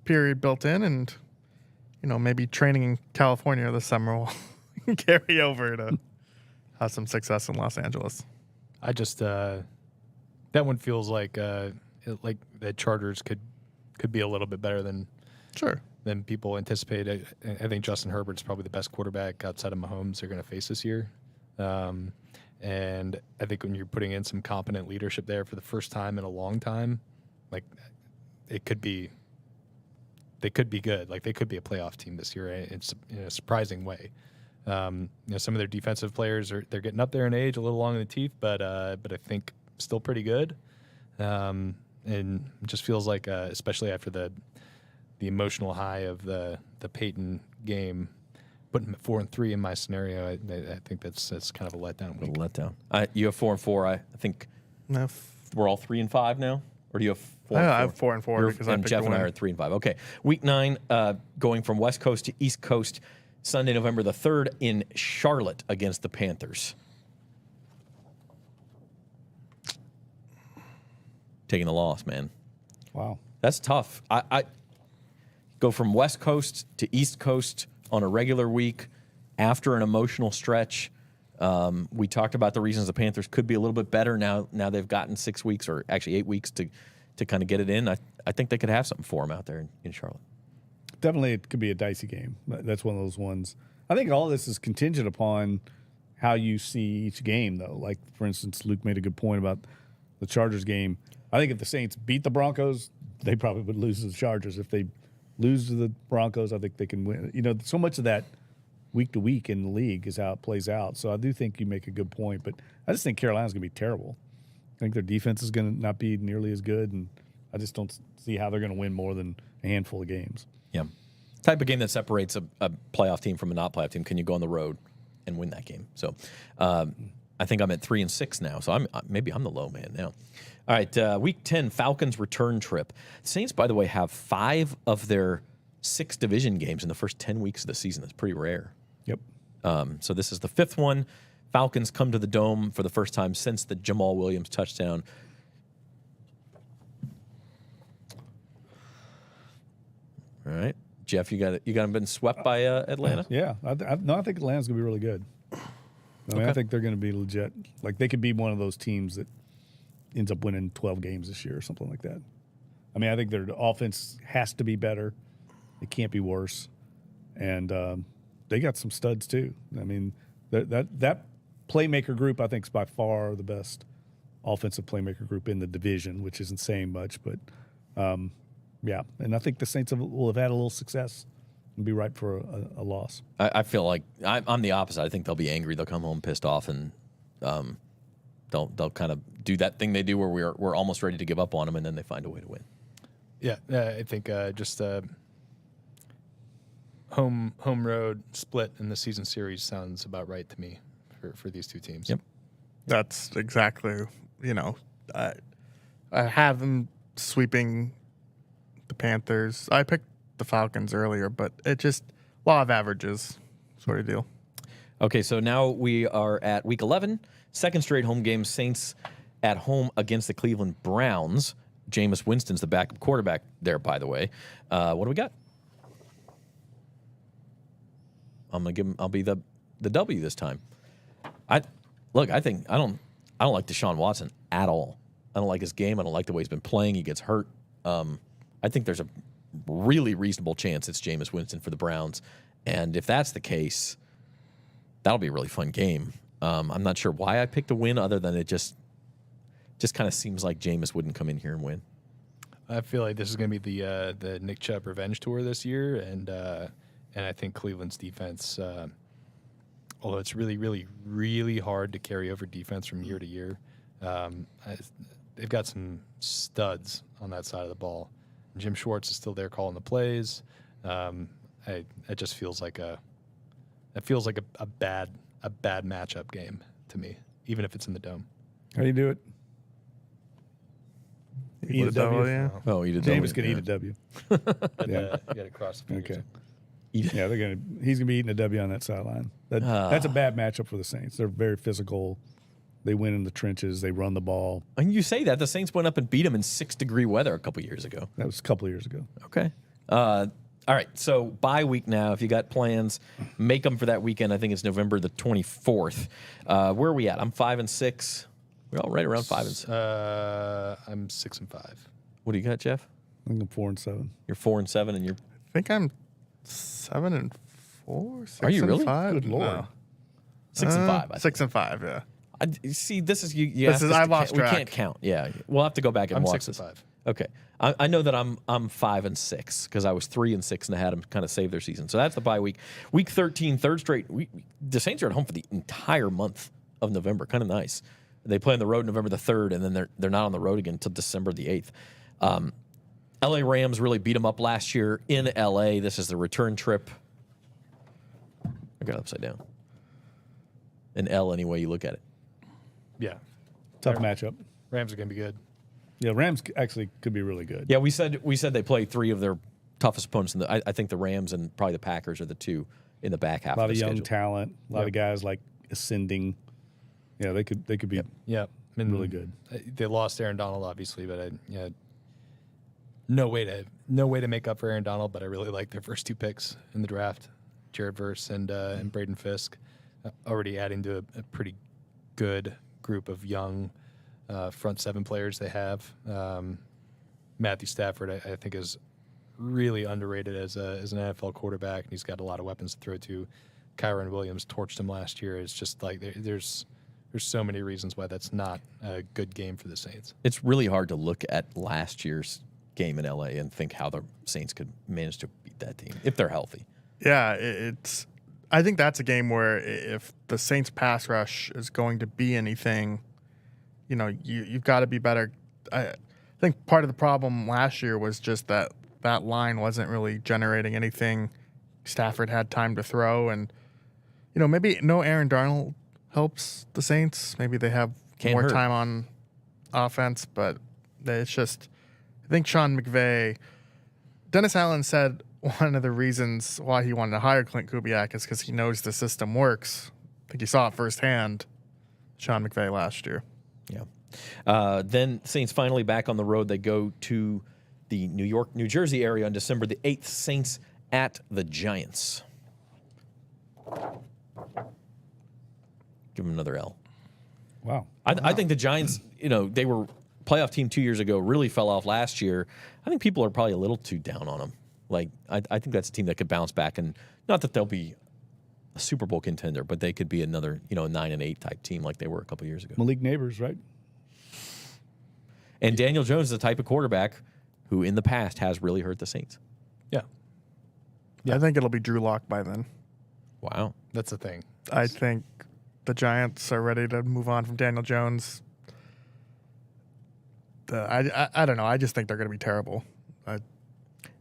period built in, and, you know, maybe training in California this summer will carry over to have some success in Los Angeles. I just that one feels like the Chargers could be a little bit better than Sure. people anticipate. I think Justin Herbert's probably the best quarterback outside of Mahomes they're going to face this year. And I think when you're putting in some competent leadership there for the first time in a long time, like they could be good. Like they could be a playoff team this year in a surprising way. You know, some of their defensive players they're getting up there in age, a little long in the teeth, but I think still pretty good. And it just feels like, especially after the emotional high of the Peyton game, putting 4-3 in my scenario, I think that's kind of a letdown week. Letdown. You have 4-4. I think No, we're all 3-5 now, or do you have 4-4? I have 4-4 You're- because I and picked Jeff the and I winner. are at 3-5. Okay, week 9, going from West Coast to East Coast, Sunday, November the 3rd in Charlotte against the Panthers. Taking the loss, man. Wow. That's tough. go from West Coast to East Coast on a regular week after an emotional stretch. We talked about the reasons the Panthers could be a little bit better now. Now they've gotten 6 weeks, or actually 8 weeks, to kind of get it in. I think they could have something for them out there in Charlotte. Definitely, it could be a dicey game. That's one of those ones. I think all this is contingent upon how you see each game, though. Like, for instance, Luke made a good point about the Chargers game. I think if the Saints beat the Broncos, they probably would lose to the Chargers. If they lose to the Broncos, I think they can win. You know, so much of that week to week in the league is how it plays out. So I do think you make a good point, but I just think Carolina's going to be terrible. I think their defense is going to not be nearly as good, and I just don't see how they're going to win more than a handful of games. Yeah. Type of game that separates a playoff team from a not playoff team. Can you go on the road and win that game? So I think I'm at 3-6 now. So maybe I'm the low man now. All right, week 10, Falcons return trip. Saints, by the way, have 5 of their 6 division games in the first 10 weeks of the season. That's pretty rare. Yep. So this is the 5th one. Falcons come to the Dome for the first time since the Jamal Williams touchdown. All right, Jeff, you got been swept by Atlanta? Yeah, I think Atlanta's going to be really good. I mean, I think they're going to be legit. Like, they could be one of those teams that ends up winning 12 games this year or something like that. I mean, I think their offense has to be better. It can't be worse. And they got some studs, too. I mean, that playmaker group, I think, is by far the best offensive playmaker group in the division, which isn't saying much. But, yeah, and I think the Saints will have had a little success and be ripe for a loss. I feel like I'm the opposite. I think they'll be angry. They'll come home pissed off, and they'll kind of do that thing they do where we're almost ready to give up on them, and then they find a way to win. Yeah, I think just home road split in the season series sounds about right to me for these two teams. Yep, That's exactly, I have them sweeping the Panthers. I picked the Falcons earlier, but it just law of averages sort of deal. Okay, so now we are at week 11, second straight home game. Saints at home against the Cleveland Browns. Jameis Winston's the backup quarterback there, by the way. What do we got? I'll be the W this time. I don't like Deshaun Watson at all. I don't like his game. I don't like the way he's been playing. He gets hurt. I think there's a really reasonable chance it's Jameis Winston for the Browns. And if that's the case, that'll be a really fun game. I'm not sure why I picked a win other than it just kind of seems like Jameis wouldn't come in here and win. I feel like this is going to be the Nick Chubb revenge tour this year, and I think Cleveland's defense, although it's really, really, really hard to carry over defense from year to year, they've got some studs on that side of the ball. Jim Schwartz is still there calling the plays. It just feels like a bad matchup game to me, even if it's in the Dome. How do you do it? Eat a W. Yeah. Oh, eat a James W. can Yeah. eat a W. You got to cross the fingers. Okay. Eat- Yeah, he's gonna be eating a W on that sideline. That's a bad matchup for the Saints. They're very physical. They win in the trenches. They run the ball. And you say that the Saints went up and beat them in 6-degree weather a couple years ago. That was a couple of years ago. Okay. All right. So bye week now. If you got plans, make them for that weekend. I think it's November the 24th. Where are we at? I'm 5-6. We're all right around 5-6. I'm 6-5. What do you got, Jeff? I think I'm 4-7. You're 4-7, and you're. I think I'm 7-4. 6 Are you and really? 5? Good Lord. No. 6-5. I 6-5. Yeah. see, this is you. This is- I lost We track. can't count. Yeah, we'll have to go back and I'm watch 6-5. this. Okay, I know that I'm 5-6 because I was 3-6 and I had them kind of save their season. So that's the bye week. Week 13, third straight. The Saints are at home for the entire month of November. Kind of nice. They play on the road November the 3rd, and then they're not on the road again until December the 8th. LA Rams really beat them up last year in LA. This is the return trip. I got it upside down. An L any way you look at it. Yeah. Tough matchup. Rams are going to be good. Yeah, Rams actually could be really good. Yeah, we said they play 3 of their toughest opponents. I think the Rams and probably the Packers are the 2 in the back half. A lot of of the young schedule. talent. A lot of guys like ascending. Yeah, they could be Yeah. I mean, really good. They lost Aaron Donald, obviously, but no way to make up for Aaron Donald, but I really like their first 2 picks in the draft, Jared Verse and Braden Fisk, already adding to a pretty good group of young front 7 players they have. Matthew Stafford, I think, is really underrated as an NFL quarterback, and he's got a lot of weapons to throw to. Kyron Williams torched him last year. It's just like there's so many reasons why that's not a good game for the Saints. It's really hard to look at last year's game in LA and think how the Saints could manage to beat that team if they're healthy. Yeah, I think that's a game where if the Saints pass rush is going to be anything, you've got to be better. I think part of the problem last year was just that line wasn't really generating anything. Stafford had time to throw, and maybe no Aaron Darnold helps the Saints. Maybe they have more time on offense, but it's just, I think Sean McVay, Dennis Allen said one of the reasons why he wanted to hire Clint Kubiak is because he knows the system works. I think he saw it firsthand, Sean McVay last year. Yeah. Then Saints finally back on the road. They go to the New York, New Jersey area on December the 8th. Saints at the Giants. Give them another L. Wow. I think the Giants, they were playoff team 2 years ago, really fell off last year. I think people are probably a little too down on them. Like, I think that's a team that could bounce back, and not that they'll be a Super Bowl contender, but they could be another, 9-8 type team like they were a couple years ago. Malik Neighbors, right? And Daniel Jones is the type of quarterback who in the past has really hurt the Saints. Yeah. I think it'll be Drew Lock by then. Wow. That's the thing. I think the Giants are ready to move on from Daniel Jones. I don't know. I just think they're going to be terrible.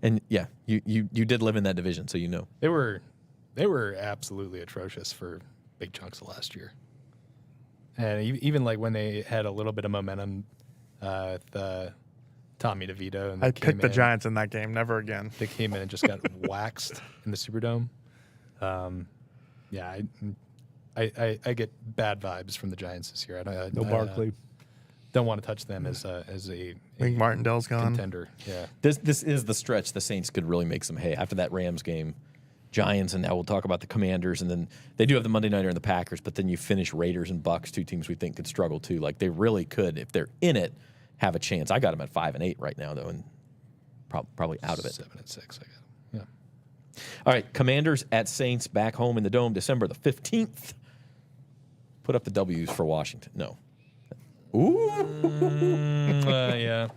And yeah, you did live in that division, so you know. They were absolutely atrocious for big chunks of last year. And even like when they had a little bit of momentum, the Tommy DeVito. And I picked the Giants in that game. Never again. They came in and just got waxed in the Superdome. Yeah, I get bad vibes from the Giants this year. No Barkley. Don't want to touch them as a Wink Martindale's gone. contender. Yeah, This is the stretch the Saints could really make some hay after that Rams game. Giants, and now we'll talk about the Commanders, and then they do have the Monday Nighter and the Packers, but then you finish Raiders and Bucks, 2 teams we think could struggle too. Like they really could, if they're in it, have a chance. I got them at 5-8 right now though, and probably out of it. 7-6. I got them. Yeah. All right, Commanders at Saints back home in the Dome, December the 15th. Put up the W's for Washington. No. Ooh. Yeah.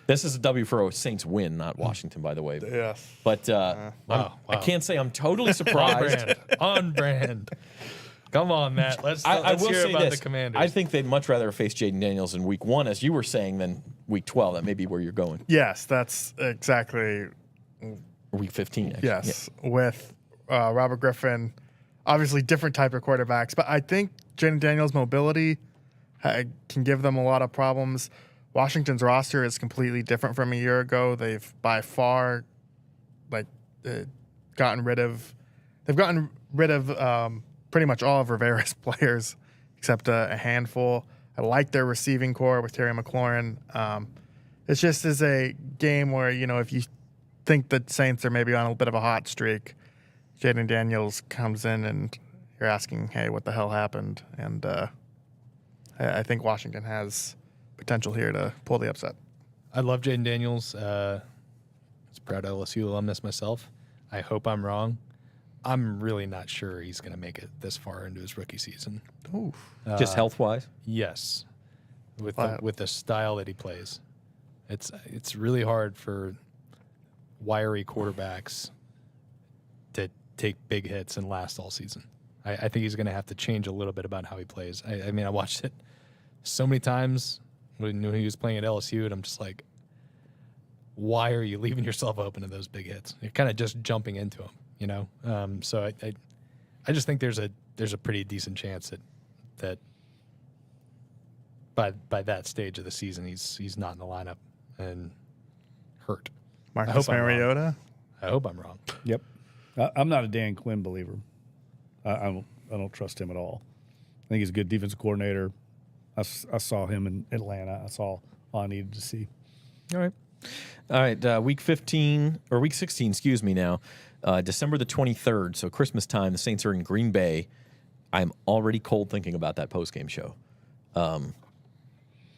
This is a W for a Saints win, not Washington, by the way. Yes. But Wow. I can't say I'm totally surprised. On brand. Come on, Matt. Let's I will hear say about this. the Commanders. I think they'd much rather face Jaden Daniels in week 1, as you were saying, than week 12. That may be where you're going. Yes, that's exactly. Or week 15, actually. Yes, with Robert Griffin, obviously different type of quarterbacks, but I think Jaden Daniels' mobility can give them a lot of problems. Washington's roster is completely different from a year ago. They've by far, gotten rid of pretty much all of Rivera's players, except a handful. I like their receiving core with Terry McLaurin. It's just is a game where, if you think the Saints are maybe on a bit of a hot streak, Jaden Daniels comes in and you're asking, hey, what the hell happened? And I think Washington has potential here to pull the upset. I love Jaden Daniels. I was a proud LSU alumnus myself. I hope I'm wrong. I'm really not sure he's going to make it this far into his rookie season. Ooh. Just health-wise? Yes, with the style that he plays, it's really hard for wiry quarterbacks to take big hits and last all season. I think he's going to have to change a little bit about how he plays. I mean, I watched it so many times when he was playing at LSU, and I'm just like, why are you leaving yourself open to those big hits? You're kind of just jumping into them, So I just think there's a pretty decent chance that by that stage of the season he's not in the lineup and hurt. Marcus Mariota? I hope I'm wrong. Yep. I'm not a Dan Quinn believer. I don't trust him at all. I think he's a good defensive coordinator. I saw him in Atlanta. I saw all I needed to see. All right. All right, week 15 or week 16, excuse me now, December the 23rd. So Christmas time, the Saints are in Green Bay. I'm already cold thinking about that postgame show.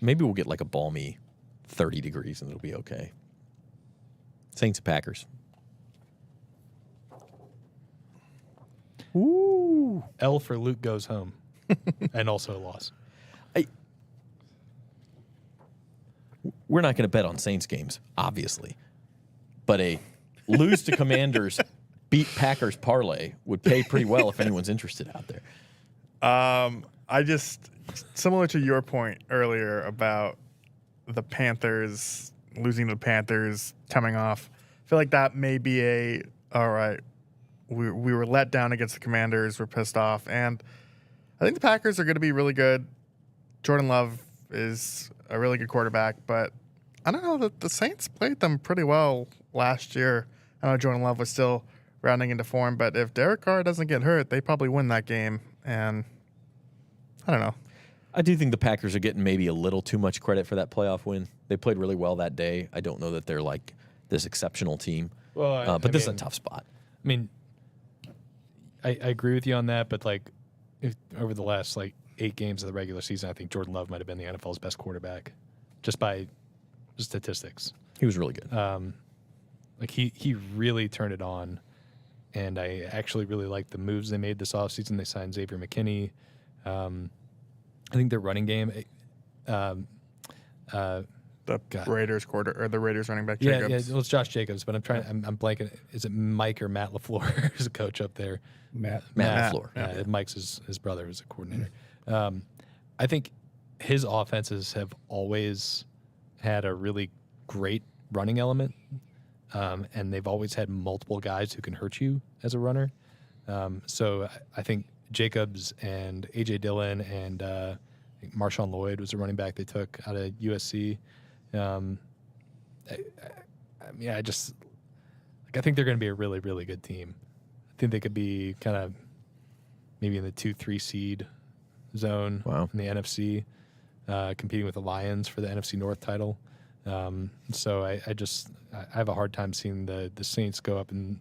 Maybe we'll get like a balmy 30 degrees and it'll be okay. Saints and Packers. Ooh. L for Luke goes home. And also a loss. We're not going to bet on Saints games, obviously. But a lose to Commanders, beat Packers parlay would pay pretty well if anyone's interested out there. I just, similar to your point earlier about the Panthers, losing to the Panthers, coming off, I feel like that may be all right, we were let down against the Commanders, we're pissed off, and I think the Packers are going to be really good. Jordan Love is a really good quarterback, but I don't know that the Saints played them pretty well last year. I know Jordan Love was still rounding into form, but if Derek Carr doesn't get hurt, they probably win that game, and I don't know. I do think the Packers are getting maybe a little too much credit for that playoff win. They played really well that day. I don't know that they're like this exceptional team, Well, but this is a tough spot. I mean, I agree with you on that, but like over the last 8 games of the regular season, I think Jordan Love might have been the NFL's best quarterback, just by statistics. He was really good. He really turned it on, and I actually really liked the moves they made this offseason. They signed Xavier McKinney. I think their running game. Raiders the Raiders running back Yeah, Jacobs. yeah, well, it's Josh Jacobs, but I'm blanking. Is it Mike or Matt LaFleur who's a coach up there? Matt LaFleur. Yeah. Mike's his brother who's a coordinator. I think his offenses have always had a really great running element, and they've always had multiple guys who can hurt you as a runner. So I think Jacobs and A.J. Dillon and I think Marshawn Lloyd was a running back they took out of USC. I think they're going to be a really, really good team. I think they could be kind of maybe in the 2-3 seed zone in the NFC, competing with the Lions for the NFC North title. So I have a hard time seeing the Saints go up and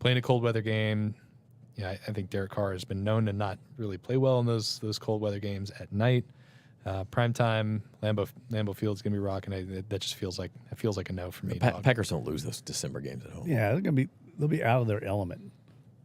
play in a cold weather game. Yeah, I think Derek Carr has been known to not really play well in those cold weather games at night. Prime time, Lambeau Field's gonna be rocking. That just feels like a no for me. Packers don't lose those December games at home. Yeah, they'll be out of their element.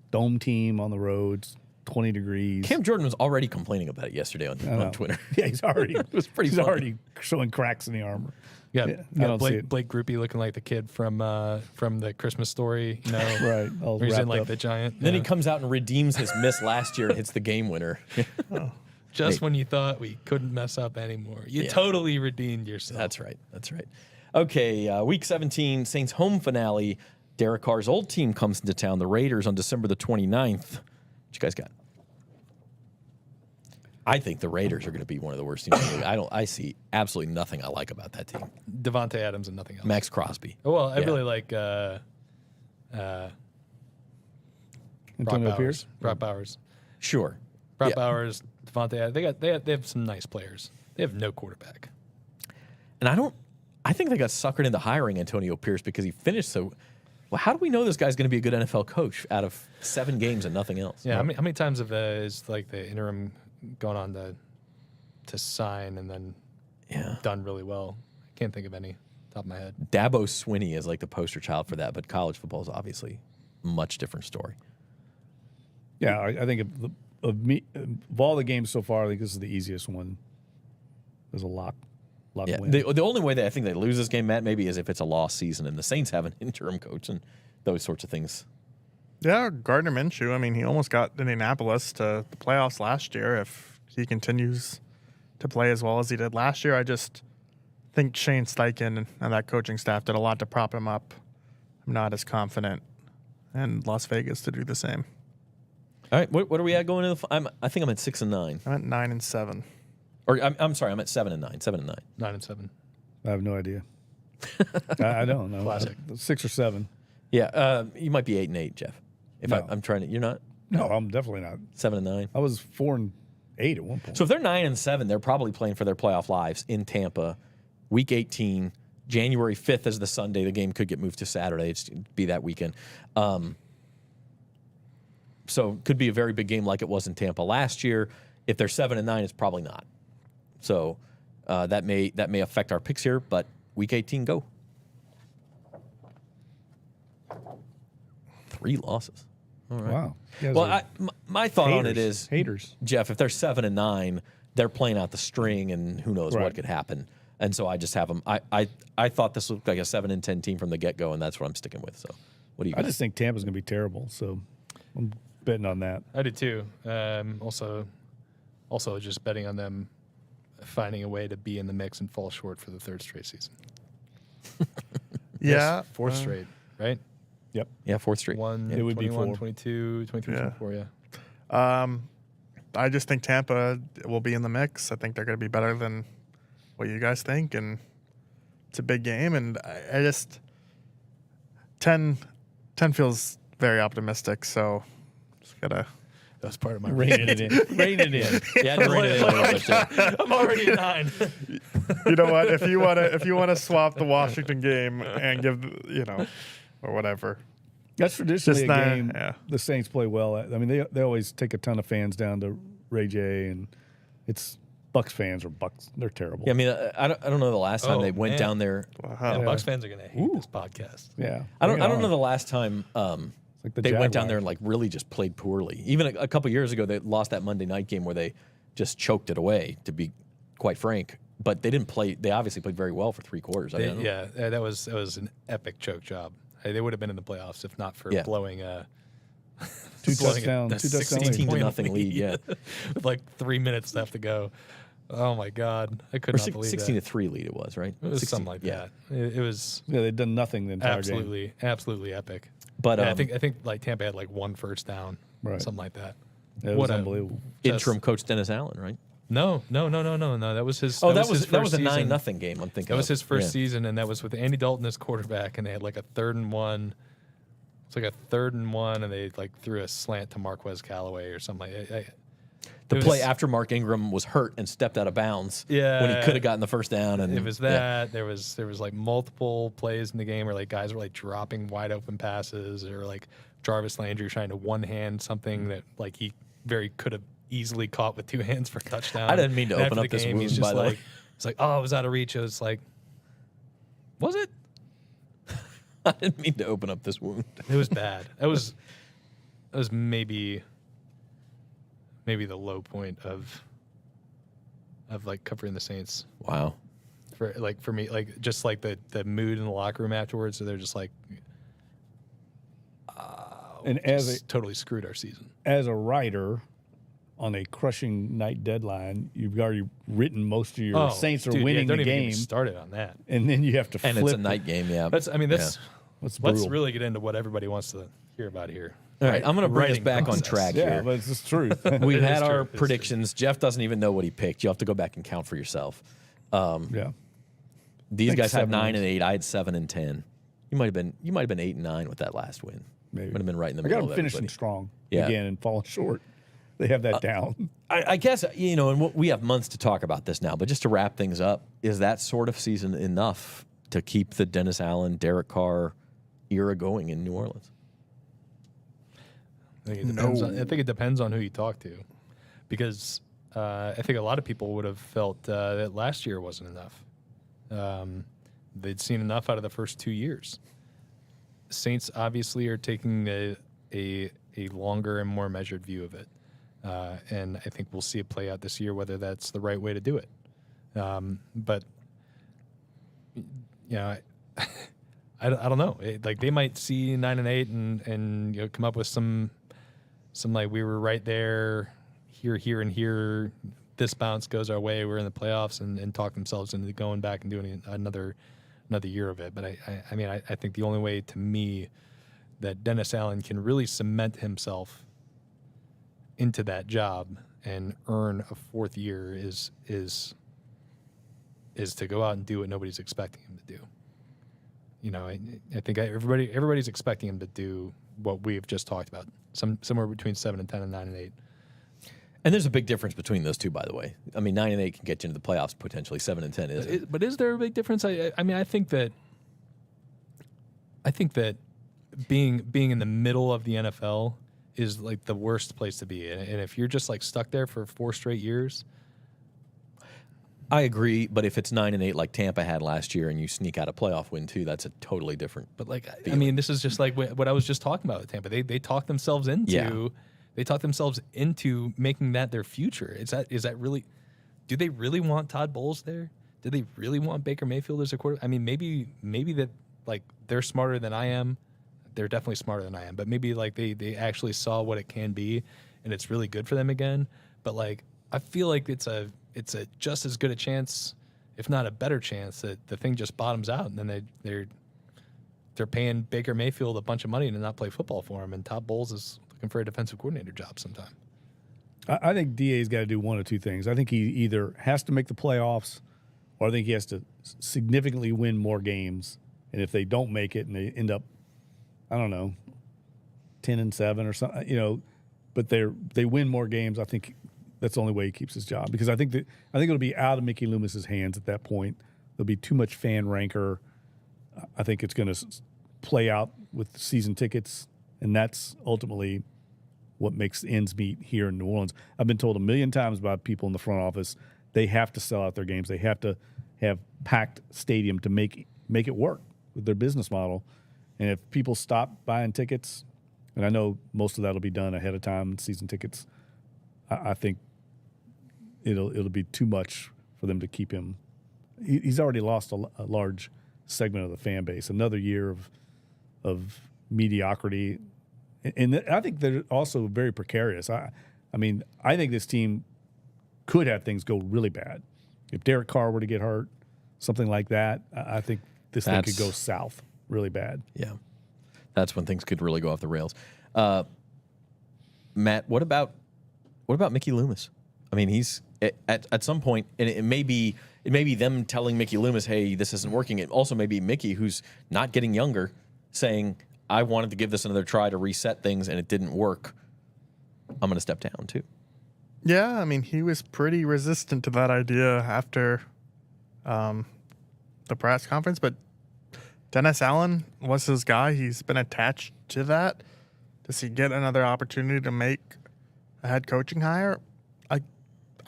Dome team on the roads, 20 degrees. Cam Jordan was already complaining about it yesterday on Twitter. Yeah, he's already it was pretty. He's funny. already showing cracks in the armor. Yeah, I don't see it. Blake Groupie looking like the kid from the Christmas Story, Right. All where he's in wrapped up. the giant. Then he comes out and redeems his miss last year and hits the game winner. Just when you thought we couldn't mess up anymore, you totally redeemed yourself. That's right. Okay, week 17, Saints home finale. Derek Carr's old team comes into town, the Raiders, on December the 29th. What you guys got? I think the Raiders are going to be one of the worst teams in the league. I see absolutely nothing I like about that team. Devontae Adams and nothing else. Max Crosby. Oh, well, I really like Antonio Pierce. Brock Bowers. Sure. Brock Bowers, Devontae. They have some nice players. They have no quarterback. And I think they got suckered into hiring Antonio Pierce because he finished so. Well, how do we know this guy's going to be a good NFL coach out of 7 games and nothing else? Yeah, how many times have is like the interim gone on to sign and then done really well? I can't think of any top of my head. Dabo Swinney is like the poster child for that, but college football is obviously a much different story. Yeah, I think of all the games so far, I think this is the easiest one. There's a lock win. The only way that I think they lose this game, Matt, maybe is if it's a lost season and the Saints have an interim coach and those sorts of things. Yeah, Gardner Minshew. I mean, he almost got Indianapolis to the playoffs last year. If he continues to play as well as he did last year, I just think Shane Steichen and that coaching staff did a lot to prop him up. I'm not as confident in Las Vegas to do the same. All right, what are we at going into I think I'm at 6 and 9. I'm at 9 and 7. Or I'm sorry, I'm at 7 and 9. 7 and 9. 9 and 7. I have no idea. I don't know. Classic. 6 or 7. Yeah, you might be 8 and 8, Jeff. If No. I'm trying to, you're not No, I'm definitely not. 7 and 9. I was 4 and 8 at one point. So if they're 9 and 7, they're probably playing for their playoff lives in Tampa, week 18, January 5th is the Sunday. The game could get moved to Saturday. It'd be that weekend. So it could be a very big game like it was in Tampa last year. If they're 7-9, it's probably not. So that may affect our picks here, but Week 18, go. 3 losses. All right. Wow. You guys Well, are my thought on it haters. is, Haters. Jeff, if they're 7-9, they're playing out the string, and who knows Right. what could happen. And so I just have them. I thought this looked like a 7-10 team from the get go, and that's what I'm sticking with. So, what do you? I Got? just think Tampa's going to be terrible, so I'm betting on that. I did too. Also just betting on them finding a way to be in the mix and fall short for the 3rd straight season. Yeah. 4th straight, right? Yep. Yeah, 4th Street. 1, It would be 21, 4. 22, 23, Yeah. 24, yeah. I just think Tampa will be in the mix. I think they're going to be better than what you guys think, and it's a big game. And I just 10 feels very optimistic. So just gotta. That was part of my Reining it in. Reining it in. Yeah, I read it in a little bit too. I'm already at 9. You know what? If you wanna swap the Washington game and give or whatever. That's traditionally Just a not- game yeah. the Saints play well at. I mean, they always take a ton of fans down to Ray J, and it's Bucks fans or Bucks. They're terrible. Yeah, I mean, I don't know the last time Oh, they went man. down there. Yeah, Bucks fans are going to hate this podcast. Yeah. I don't Bring it know on. the last time like the they went down Jaguars. there and like really just played poorly. Even a couple years ago, they lost that Monday night game where they just choked it away. To be quite frank, but they didn't play. They obviously played very well for 3 quarters. I don't know. Yeah, that was an epic choke job. They would have been in the playoffs if not for blowing Two blowing touchdown a 16 to nothing lead. Yeah, with like 3 minutes left to go. Oh my God, I could or not believe 16 that. to 3 lead. It was right. It was 16, something like that. It was Yeah, they'd done nothing the entire game. absolutely epic. But Yeah, I think like Tampa had like 1 first down, Right. something like that. It was unbelievable. interim coach Dennis Allen, right? No. That was his. Oh, his that was first a season. 9-0 game. I'm thinking That was his first Yeah. season, and that was with Andy Dalton as quarterback, and they had like a 3rd and 1. It's like a 3rd and 1, and they like threw a slant to Marquez Callaway or something like that. The play after Mark Ingram was hurt and stepped out of bounds. Yeah. when he could have gotten the first down. And It was that. There was like multiple plays in the game where like guys were like dropping wide open passes, or like Jarvis Landry trying to one hand something that like he very could have easily caught with 2 hands for a touchdown. I didn't mean to And open after up the this game, wound, he's by just the way. like, it's like, oh, it was out of reach. It was like, was it? I didn't mean to open up this wound. It was bad. That was maybe the low point of like covering the Saints Wow. for me, like just like the mood in the locker room afterwards. So they're just like, And just totally screwed our season. as a writer on a crushing night deadline, you've already written most of your Saints are dude, winning don't the even get me game, started on that. and then you have to flip. And it's a night game, yeah. That's That's let's brutal. really get into what everybody wants to hear about here. All right, I'm going to bring us Writing back on process. track Yeah, here. but it's the truth. We've It had is our true. It is predictions. Jeff doesn't even know what he picked. You'll have to go back and count for yourself. Yeah. These think guys had 7 9 wins. and 8. I had 7 and 10. You might have been 8 and 9 with that last win. Maybe. Would have been right in the I got middle them of finishing everybody. strong Yeah. again and falling short. They have that down. I guess, and we have months to talk about this now, but just to wrap things up, is that sort of season enough to keep the Dennis Allen, Derek Carr era going in New Orleans? I think it depends on who you talk to, because I think a lot of people would have felt that last year wasn't enough. They'd seen enough out of the first 2 years. Saints obviously are taking a longer and more measured view of it, and I think we'll see it play out this year, whether that's the right way to do it. But I don't know. Like they might see 9 and 8 and come up with some like we were right there, here, and here. This bounce goes our way. We're in the playoffs, and talk themselves into going back and doing another year of it. But I think the only way to me that Dennis Allen can really cement himself into that job and earn a 4th year is to go out and do what nobody's expecting him to do. I think everybody's expecting him to do what we've just talked about, somewhere between 7 and 10 and 9 and 8. And there's a big difference between those two, by the way. I mean, 9-8 can get you into the playoffs potentially. 7-10 isn't. But is there a big difference? I mean, I think that being in the middle of the NFL is like the worst place to be. And if you're just like stuck there for 4 straight years, I agree, but if it's 9-8 like Tampa had last year, and you sneak out a playoff win too, that's a totally different. But like, I mean, this is just like what I was just talking about with Tampa. They talked themselves into. Yeah. They talked themselves into making that their future. Is that really? Do they really want Todd Bowles there? Do they really want Baker Mayfield as a quarterback? I mean, maybe that like they're smarter than I am. They're definitely smarter than I am. But maybe like they actually saw what it can be, and it's really good for them again. But like, I feel like it's a just as good a chance, if not a better chance, that the thing just bottoms out, and then they're paying Baker Mayfield a bunch of money to not play football for him, and Todd Bowles is looking for a defensive coordinator job sometime. I think DA's got to do one of two things. I think he either has to make the playoffs, or I think he has to significantly win more games. And if they don't make it and they end up, I don't know, 10-7 or something, but they win more games, I think that's the only way he keeps his job, because I think it'll be out of Mickey Loomis's hands at that point. There'll be too much fan rancor. I think it's going to play out with season tickets, and that's ultimately what makes ends meet here in New Orleans. I've been told a million times by people in the front office, they have to sell out their games. They have to have packed stadium to make it work with their business model. And if people stop buying tickets, and I know most of that will be done ahead of time, season tickets, I think it'll be too much for them to keep him. He's already lost a large segment of the fan base. Another year of mediocrity. And I think they're also very precarious. I mean, I think this team could have things go really bad. If Derek Carr were to get hurt, something like that, I think this thing could go south really bad. Yeah. That's when things could really go off the rails. Matt, what about Mickey Loomis? I mean, he's at some point, and it may be them telling Mickey Loomis, hey, this isn't working. It also may be Mickey, who's not getting younger, saying, I wanted to give this another try to reset things, and it didn't work. I'm going to step down, too. Yeah, I mean, he was pretty resistant to that idea after the press conference, but Dennis Allen was his guy. He's been attached to that. Does he get another opportunity to make a head coaching hire?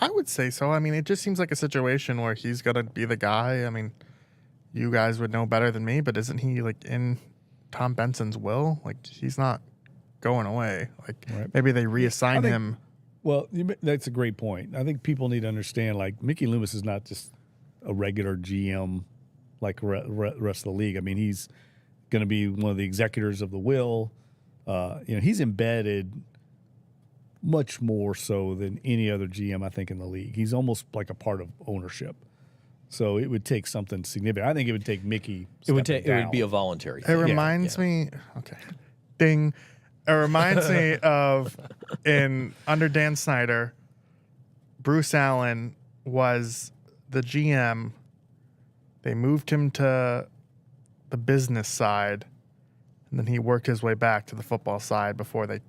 I would say so. I mean, it just seems like a situation where he's going to be the guy. I mean, you guys would know better than me, but isn't he like in Tom Benson's will? Like, he's not going away. Like, Right. Maybe they reassign him. Well, that's a great point. I think people need to understand, like, Mickey Loomis is not just a regular GM like rest of the league. I mean, he's going to be one of the executors of the will. He's embedded much more so than any other GM, I think, in the league. He's almost like a part of ownership. So it would take something significant. I think it would take Mickey. It would be a voluntary It thing. reminds me. Okay, ding. It reminds me of under Dan Snyder, Bruce Allen was the GM. They moved him to the business side, and then he worked his way back to the football side before they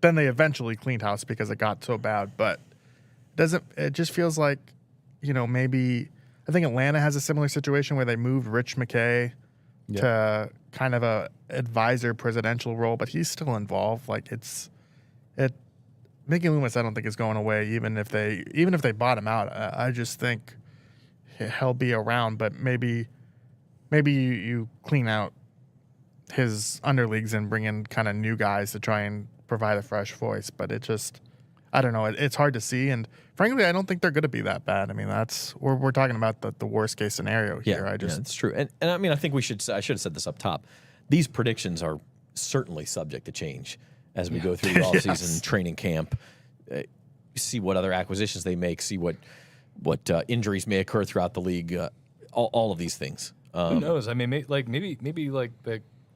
eventually cleaned house because it got so bad. But it just feels like, maybe I think Atlanta has a similar situation where they moved Rich McKay to kind of a advisor presidential role, but he's still involved. Like Mickey Loomis, I don't think is going away, even if they bought him out. I just think he'll be around, but maybe you clean out his underleagues and bring in kind of new guys to try and provide a fresh voice. But it just, I don't know. It's hard to see, and frankly, I don't think they're going to be that bad. I mean, we're talking about the worst case scenario here. Yeah, it's true. And I mean, I think I should have said this up top. These predictions are certainly subject to change as we go through the offseason training camp. See what other acquisitions they make. See what injuries may occur throughout the league. All of these things. Who knows? I mean, maybe like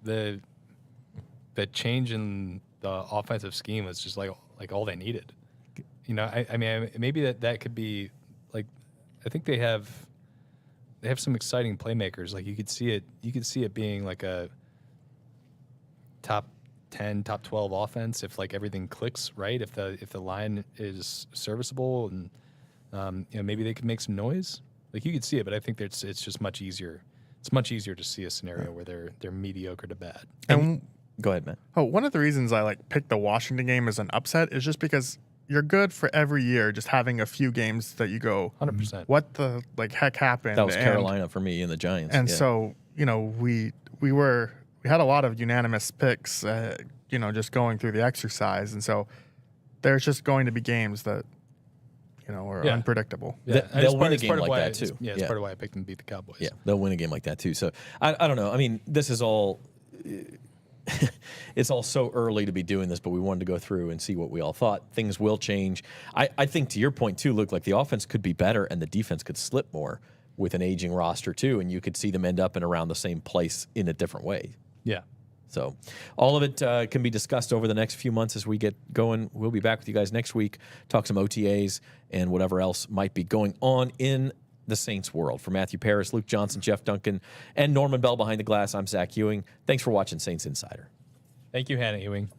the change in the offensive scheme was just like all they needed. I mean, maybe that could be like, I think they have some exciting playmakers. Like you could see it being like a top 10, top 12 offense if like everything clicks right. If the line is serviceable and maybe they could make some noise. Like you could see it, but I think it's just much easier. It's much easier to see a scenario where they're mediocre to bad. And Go ahead, Matt. one of the reasons I like picked the Washington game as an upset is just because you're good for every year just having a few games that you go 100%. what the like heck happened. That was And- Carolina for me and the Giants. And yeah. so, we had a lot of unanimous picks, just going through the exercise. And so there's just going to be games that, are Yeah. unpredictable. They'll It's win a it's game part of like why that, too. It's Yeah. part of why I picked them to beat the Cowboys. Yeah, they'll win a game like that too. So I don't know. I mean, this is all. It's all so early to be doing this, but we wanted to go through and see what we all thought. Things will change. I think to your point too, Luke, like the offense could be better and the defense could slip more with an aging roster too, and you could see them end up in around the same place in a different way. Yeah. So all of it can be discussed over the next few months as we get going. We'll be back with you guys next week, talk some OTAs and whatever else might be going on in the Saints world. For Matthew Paris, Luke Johnson, Jeff Duncan, and Norman Bell behind the glass, I'm Zach Ewing. Thanks for watching Saints Insider. Thank you, Hannah Ewing.